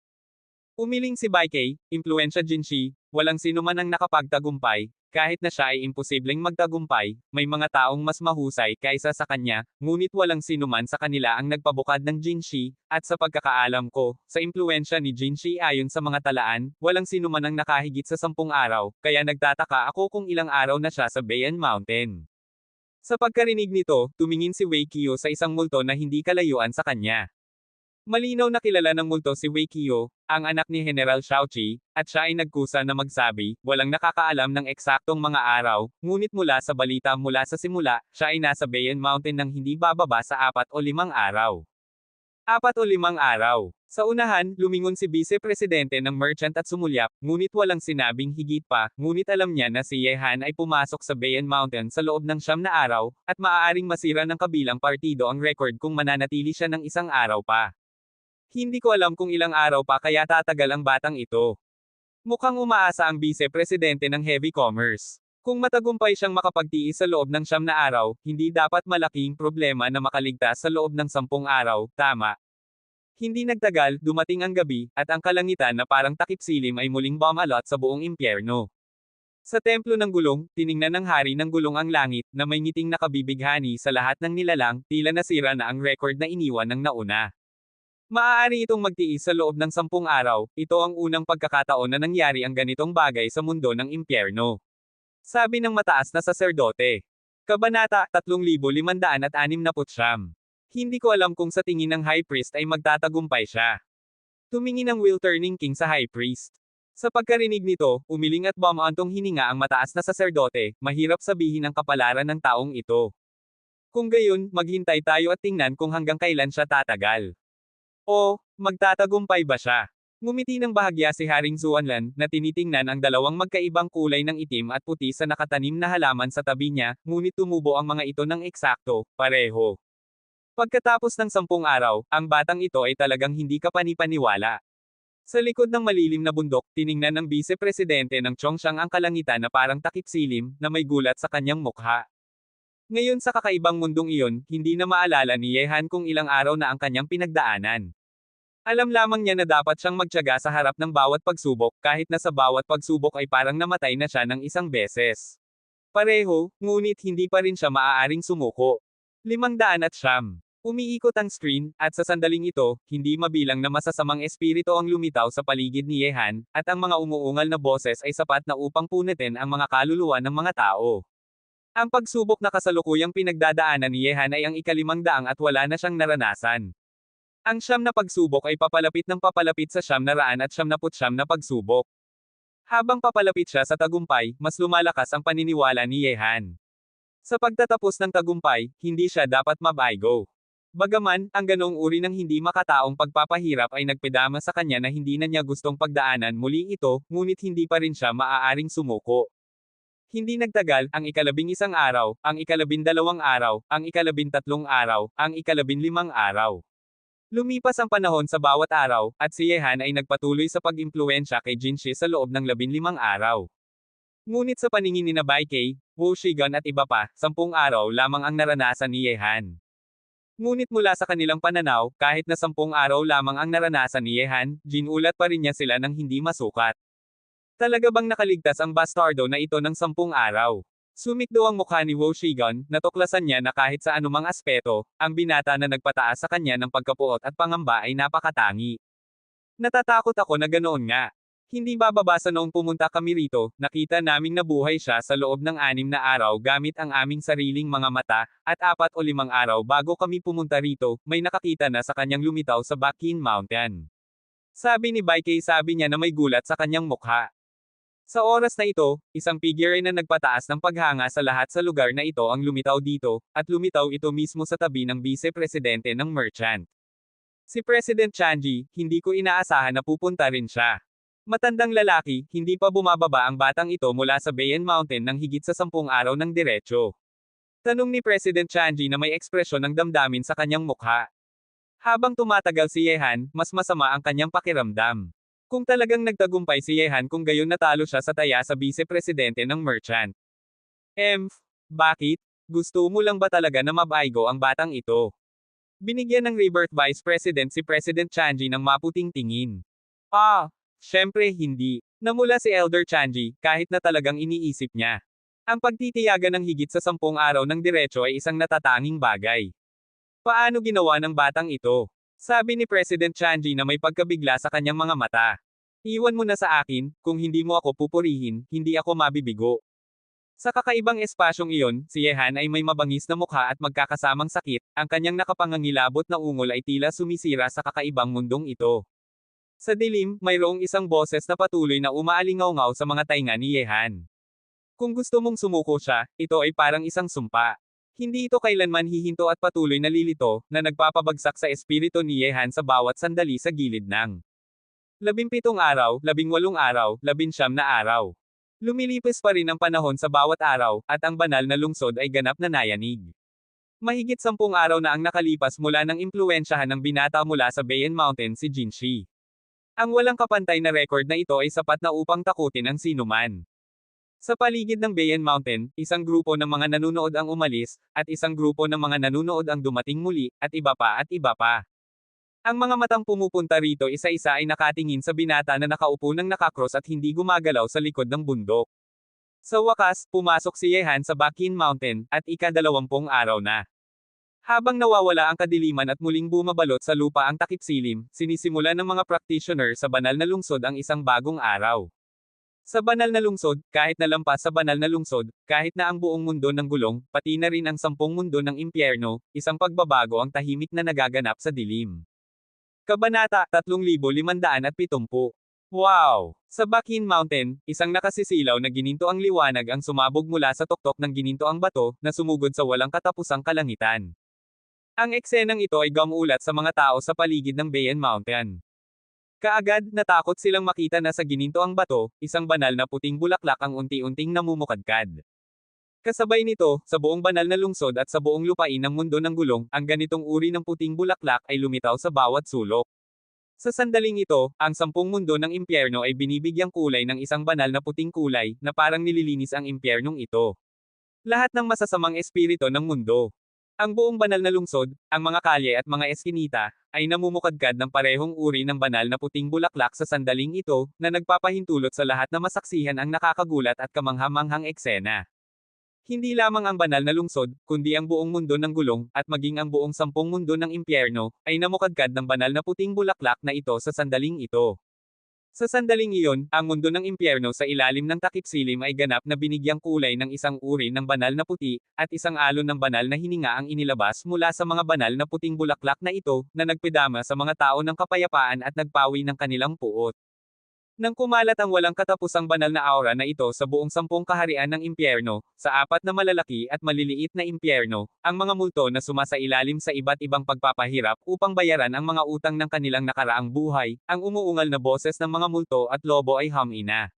S1: Umiling si Bai Kei, impluwensya Jinshi, walang sino man ang nakapagtagumpay, kahit na siya ay imposibleng magtagumpay, may mga taong mas mahusay kaysa sa kanya, ngunit walang sino man sa kanila ang nagpabukad ng Jinshi, at sa pagkakaalam ko, sa impluwensya ni Jinshi ayon sa mga talaan, walang sino man ang nakahigit sa 10 araw, kaya nagtataka ako kung ilang araw na siya sa Bayan Mountain. Sa pagkarinig nito, tumingin si Wei Qiu sa isang multo na hindi kalayuan sa kanya. Malinaw na kilala ng multo si Wei Qiu, ang anak ni General Shaoqi, at siya ay nagkusa na magsabi, walang nakakaalam ng eksaktong mga araw, ngunit mula sa balita mula sa simula, siya ay nasa Bayan Mountain nang hindi bababa sa 4 o 5 araw. 4 o 5 araw. Sa unahan, lumingon si Vice-Presidente ng Merchant at sumulyap, ngunit walang sinabing higit pa, ngunit alam niya na si Yehan ay pumasok sa Bayan Mountain sa loob ng 9 na araw, at maaaring masira ng kabilang partido ang record kung mananatili siya ng 1 araw pa. Hindi ko alam kung ilang araw pa kaya tatagal ang batang ito. Mukhang umaasa ang Vice-Presidente ng Heavy Commerce. Kung matagumpay siyang makapagtiis sa loob ng 9 na araw, hindi dapat malaking problema na makaligtas sa loob ng 10 araw, tama? Hindi nagtagal, dumating ang gabi, at ang kalangitan na parang takip silim ay muling bumalot sa buong impyerno. Sa templo ng gulong, tiningnan ng hari ng gulong ang langit, na may ngiting nakabibighani sa lahat ng nilalang, tila nasira na ang record na iniwan ng nauna. Maaari itong magtiis sa loob ng 10 araw, ito ang unang pagkakataon na nangyari ang ganitong bagay sa mundo ng impyerno. Sabi ng mataas na saserdote. Kabanata 3569. Hindi ko alam kung sa tingin ng high priest ay magtatagumpay siya. Tumingin ang wheel-turning king sa high priest. Sa pagkarinig nito, umiling at bumantong hininga ang mataas na saserdote, mahirap sabihin ang kapalaran ng taong ito. Kung gayon, maghintay tayo at tingnan kung hanggang kailan siya tatagal. O, magtatagumpay ba siya? Ngumiti ng bahagya si Haring Zuanlan, na tinitingnan ang dalawang magkaibang kulay ng itim at puti sa nakatanim na halaman sa tabi niya, ngunit tumubo ang mga ito ng eksakto, pareho. Pagkatapos ng 10 araw, ang batang ito ay talagang hindi kapanipaniwala. Sa likod ng malilim na bundok, tiningnan ng Vice-Presidente ng Chongqiang ang kalangitan na parang takip silim, na may gulat sa kanyang mukha. Ngayon sa kakaibang mundong iyon, hindi na maalala ni Yehan kung ilang araw na ang kanyang pinagdaanan. Alam lamang niya na dapat siyang magtiyaga sa harap ng bawat pagsubok, kahit na sa bawat pagsubok ay parang namatay na siya ng isang beses. Pareho, ngunit hindi pa rin siya maaaring sumuko. 500. Umiikot ang screen, at sa sandaling ito, hindi mabilang na masasamang espiritu ang lumitaw sa paligid ni Yehan, at ang mga umuungal na boses ay sapat na upang punitin ang mga kaluluwa ng mga tao. Ang pagsubok na kasalukuyang pinagdadaanan ni Yehan ay ang 500 at wala na siyang naranasan. Ang 9 na pagsubok ay papalapit ng papalapit sa 999 na pagsubok. Habang papalapit siya sa tagumpay, mas lumalakas ang paniniwala ni Yehan. Sa pagtatapos ng tagumpay, hindi siya dapat mabaigo. Bagaman, ang ganoong uri ng hindi makataong pagpapahirap ay nagpedama sa kanya na hindi na niya gustong pagdaanan muli ito, ngunit hindi pa rin siya maaaring sumuko. Hindi nagtagal, ang 11 araw, ang 12 araw, ang 13 araw, ang 15 araw. Lumipas ang panahon sa bawat araw, at si Yehan ay nagpatuloy sa pag-impluwensya kay Jinshi sa loob ng 15 araw. Ngunit sa paningin ni Bai Kay, Wu Shigan at iba pa, 10 araw lamang ang naranasan ni Yehan. Ngunit mula sa kanilang pananaw, kahit na 10 araw lamang ang naranasan ni Yehan, ginulat pa rin niya sila ng hindi masukat. Talaga bang nakaligtas ang bastardo na ito ng 10 araw? Sumikdo ang mukha ni Wu Shigan, natuklasan niya na kahit sa anumang aspeto, ang binata na nagpataas sa kanya ng pagkapuot at pangamba ay napakatangi. Natatakot ako na ganoon nga. Hindi bababasa noong pumunta kami rito, nakita naming nabuhay siya sa loob ng 6 na araw gamit ang aming sariling mga mata, at 4 o 5 araw bago kami pumunta rito, may nakakita na sa kanyang lumitaw sa Bakin Mountain. Sabi ni Bai Kay, sabi niya na may gulat sa kanyang mukha. Sa oras na ito, isang figure na nagpataas ng paghanga sa lahat sa lugar na ito ang lumitaw dito, at lumitaw ito mismo sa tabi ng Vice-Presidente ng Merchant. Si President Chanji, hindi ko inaasahan na pupunta rin siya. Matandang lalaki, hindi pa bumababa ang batang ito mula sa Bayan Mountain ng higit sa 10 araw ng diretso. Tanong ni President Chanji na may ekspresyon ng damdamin sa kanyang mukha. Habang tumatagal si Yehan, mas masama ang kanyang pakiramdam. Kung talagang nagtagumpay si Yehan kung gayon natalo siya sa taya sa Vice-Presidente ng Merchant. Bakit? Gusto mo lang ba talaga na mabaigo ang batang ito? Binigyan ng rebirth Vice President si President Chanji ng maputing tingin. Syempre hindi. Namula si Elder Chanji, kahit na talagang iniisip niya. Ang pagtitiyaga ng higit sa 10 araw ng diretso ay isang natatanging bagay. Paano ginawa ng batang ito? Sabi ni President Chanji na may pagkabigla sa kanyang mga mata. Iwan mo na sa akin, kung hindi mo ako pupurihin, hindi ako mabibigo. Sa kakaibang espasyong iyon, si Yehan ay may mabangis na mukha at magkakasamang sakit, ang kanyang nakapangangilabot na ungol ay tila sumisira sa kakaibang mundong ito. Sa dilim, mayroong isang boses na patuloy na umaalingaw-ngaw sa mga tainga ni Yehan. Kung gusto mong sumuko siya, ito ay parang isang sumpa. Hindi ito kailanman hihinto at patuloy na lilito, na nagpapabagsak sa espiritu ni Yehan sa bawat sandali sa gilid ng 17 araw, 18 araw, 19 na araw. Lumilipis pa rin ang panahon sa bawat araw, at ang banal na lungsod ay ganap na nayanig. Mahigit 10 araw na ang nakalipas mula nang impluwensyahan ng binata mula sa Bayan Mountain si Jinshi. Ang walang kapantay na record na ito ay sapat na upang takutin ang sinuman. Sa paligid ng Bayan Mountain, isang grupo ng mga nanunood ang umalis, at isang grupo ng mga nanunood ang dumating muli, at iba pa at iba pa. Ang mga matang pumupunta rito isa-isa ay nakatingin sa binata na nakaupo ng nakakross at hindi gumagalaw sa likod ng bundok. Sa wakas, pumasok si Yehan sa Bakin Mountain, at ika-20 araw na. Habang nawawala ang kadiliman at muling bumabalot sa lupa ang takip-silim, sinisimulan ng mga practitioner sa banal na lungsod ang isang bagong araw. Sa banal na lungsod, kahit nalampas sa banal na lungsod, kahit na ang buong mundo ng gulong, pati na rin ang 10 mundo ng impyerno, isang pagbabago ang tahimik na nagaganap sa dilim. Kabanata 3570. Wow! Sa Bakin Mountain, isang nakasisilaw na gininto ang liwanag ang sumabog mula sa tuktok ng gininto ang bato, na sumugod sa walang katapusang kalangitan. Ang eksenang ito ay gumulat sa mga tao sa paligid ng Bayan Mountain. Kaagad, natakot silang makita na sa gininto ang bato, isang banal na puting bulaklak ang unti-unting namumukadkad. Kasabay nito, sa buong banal na lungsod at sa buong lupain ng mundo ng gulong, ang ganitong uri ng puting bulaklak ay lumitaw sa bawat sulok. Sa sandaling ito, ang 10 mundo ng impyerno ay binibigyang kulay ng isang banal na puting kulay, na parang nililinis ang impyernong ito. Lahat ng masasamang espiritu ng mundo. Ang buong banal na lungsod, ang mga kalye at mga eskinita, ay namumukadkad ng parehong uri ng banal na puting bulaklak sa sandaling ito, na nagpapahintulot sa lahat na masaksihan ang nakakagulat at kamangha-manghang eksena. Hindi lamang ang banal na lungsod, kundi ang buong mundo ng gulong, at maging ang buong 10 mundo ng impyerno, ay namukadkad ng banal na puting bulaklak na ito sa sandaling ito. Sa sandaling iyon, ang mundo ng impyerno sa ilalim ng takip-silim ay ganap na binigyang kulay ng isang uri ng banal na puti, at isang alon ng banal na hininga ang inilabas mula sa mga banal na puting bulaklak na ito, na nagpidama sa mga tao ng kapayapaan at nagpawi ng kanilang puot. Nang kumalat ang walang katapusang banal na aura na ito sa buong 10 kaharian ng impyerno, sa 4 na malalaki at maliliit na impyerno, ang mga multo na sumasailalim sa iba't ibang pagpapahirap upang bayaran ang mga utang ng kanilang nakaraang buhay, ang umuungal na boses ng mga multo at lobo ay humina.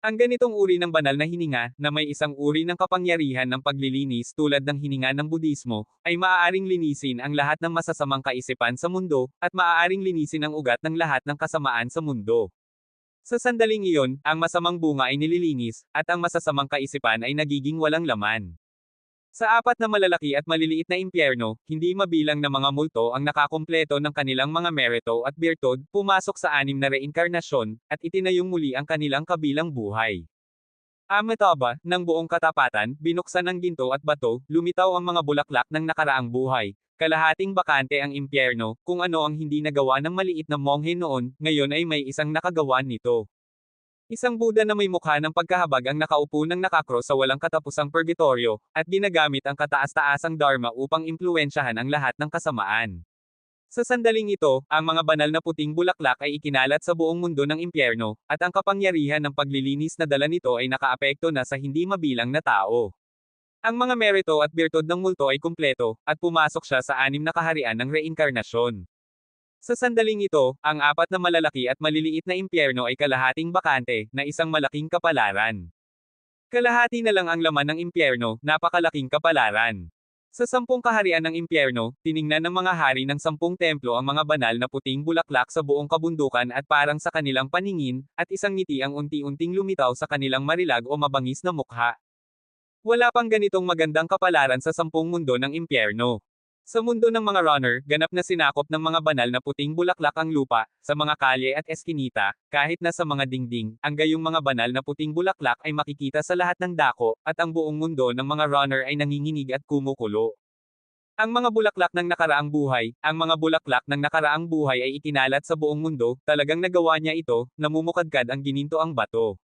S1: Ang ganitong uri ng banal na hininga, na may isang uri ng kapangyarihan ng paglilinis tulad ng hininga ng Budismo, ay maaaring linisin ang lahat ng masasamang kaisipan sa mundo, at maaaring linisin ang ugat ng lahat ng kasamaan sa mundo. Sa sandaling iyon, ang masamang bunga ay nililinis, at ang masasamang kaisipan ay nagiging walang laman. Sa 4 na malalaki at maliliit na impyerno, hindi mabilang na mga multo ang nakakumpleto ng kanilang mga merito at birtud, pumasok sa 6 na reinkarnasyon, at itinayong muli ang kanilang kabilang buhay. Amitabha, ng buong katapatan, binuksan ang ginto at bato, lumitaw ang mga bulaklak ng nakaraang buhay. Kalahating bakante ang impyerno, kung ano ang hindi nagawa ng maliit na monghe noon, ngayon ay may isang nakagawa nito. Isang Buddha na may mukha ng pagkahabag ang nakaupo ng nakakross sa walang katapusang purgatorio, at ginagamit ang kataas-taasang dharma upang impluwensyahan ang lahat ng kasamaan. Sa sandaling ito, ang mga banal na puting bulaklak ay ikinalat sa buong mundo ng impyerno, at ang kapangyarihan ng paglilinis na dala nito ay nakaapekto na sa hindi mabilang na tao. Ang mga merito at birtud ng multo ay kumpleto, at pumasok siya sa 6 na kaharian ng reinkarnasyon. Sa sandaling ito, ang 4 na malalaki at maliliit na impyerno ay kalahating bakante, na isang malaking kapalaran. Kalahati na lang ang laman ng impyerno, napakalaking kapalaran. Sa 10 kaharian ng impyerno, tiningnan ng mga hari ng 10 templo ang mga banal na puting bulaklak sa buong kabundukan at parang sa kanilang paningin, at isang ngiti ang unti-unting lumitaw sa kanilang marilag o mabangis na mukha. Wala pang ganitong magandang kapalaran sa 10 mundo ng impyerno. Sa mundo ng mga runner, ganap na sinakop ng mga banal na puting bulaklak ang lupa, sa mga kalye at eskinita, kahit na sa mga dingding, ang gayong mga banal na puting bulaklak ay makikita sa lahat ng dako, at ang buong mundo ng mga runner ay nanginginig at kumukulo. Ang mga bulaklak ng nakaraang buhay, ang mga bulaklak ng nakaraang buhay ay ikinalat sa buong mundo, talagang nagawa niya ito, namumukadkad ang gininto ang bato.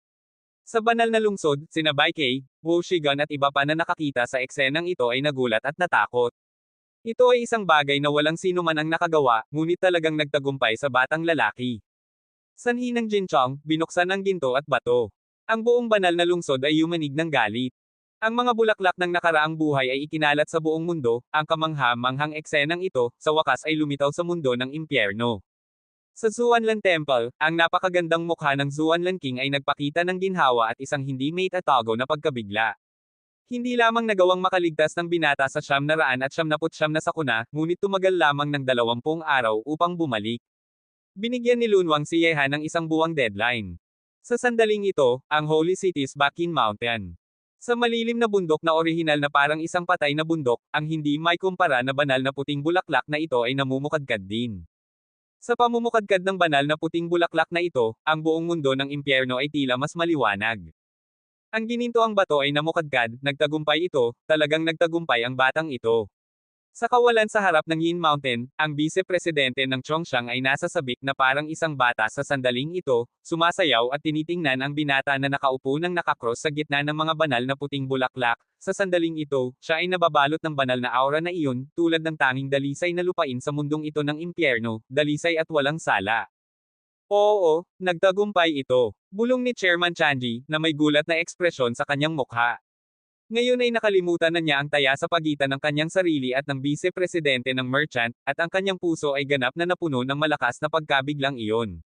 S1: Sa banal na lungsod, sina Bai Kay, Wu Shigan at iba pa na nakakita sa eksenang ito ay nagulat at natakot. Ito ay isang bagay na walang sino man ang nakagawa, ngunit talagang nagtagumpay sa batang lalaki. Sanhi ng Jinchong, binuksan ang ginto at bato. Ang buong banal na lungsod ay yumanig ng galit. Ang mga bulaklak ng nakaraang buhay ay ikinalat sa buong mundo, ang kamangha-manghang eksenang ito, sa wakas ay lumitaw sa mundo ng impyerno. Sa Zuanlan Temple, ang napakagandang mukha ng Zuanlan King ay nagpakita ng ginhawa at isang hindi may tatago na pagkabigla. Hindi lamang nagawang makaligtas ng binata sa 999 na sakuna, ngunit tumagal lamang ng 20 araw upang bumalik. Binigyan ni Lunwang si Yehan ng isang buwang deadline. Sa sandaling ito, ang Holy City's Bakin Mountain. Sa malilim na bundok na orihinal na parang isang patay na bundok, ang hindi may kumpara na banal na puting bulaklak na ito ay namumukadkad din. Sa pamumukadkad ng banal na puting bulaklak na ito, ang buong mundo ng impyerno ay tila mas maliwanag. Ang ginintoang bato ay namukadkad, nagtagumpay ito, talagang nagtagumpay ang batang ito. Sa kawalan sa harap ng Yin Mountain, ang vice-presidente ng Chongshan ay nasa sabik na parang isang bata sa sandaling ito, sumasayaw at tinitingnan ang binata na nakaupo ng nakakross sa gitna ng mga banal na puting bulaklak. Sa sandaling ito, siya ay nababalot ng banal na aura na iyon, tulad ng tanging dalisay na lupain sa mundong ito ng impyerno, dalisay at walang sala. Oo, nagtagumpay ito. Bulong ni Chairman Chanji, na may gulat na ekspresyon sa kanyang mukha. Ngayon ay nakalimutan na niya ang taya sa pagitan ng kanyang sarili at ng vice-presidente ng merchant, at ang kanyang puso ay ganap na napuno ng malakas na pagkabiglang iyon.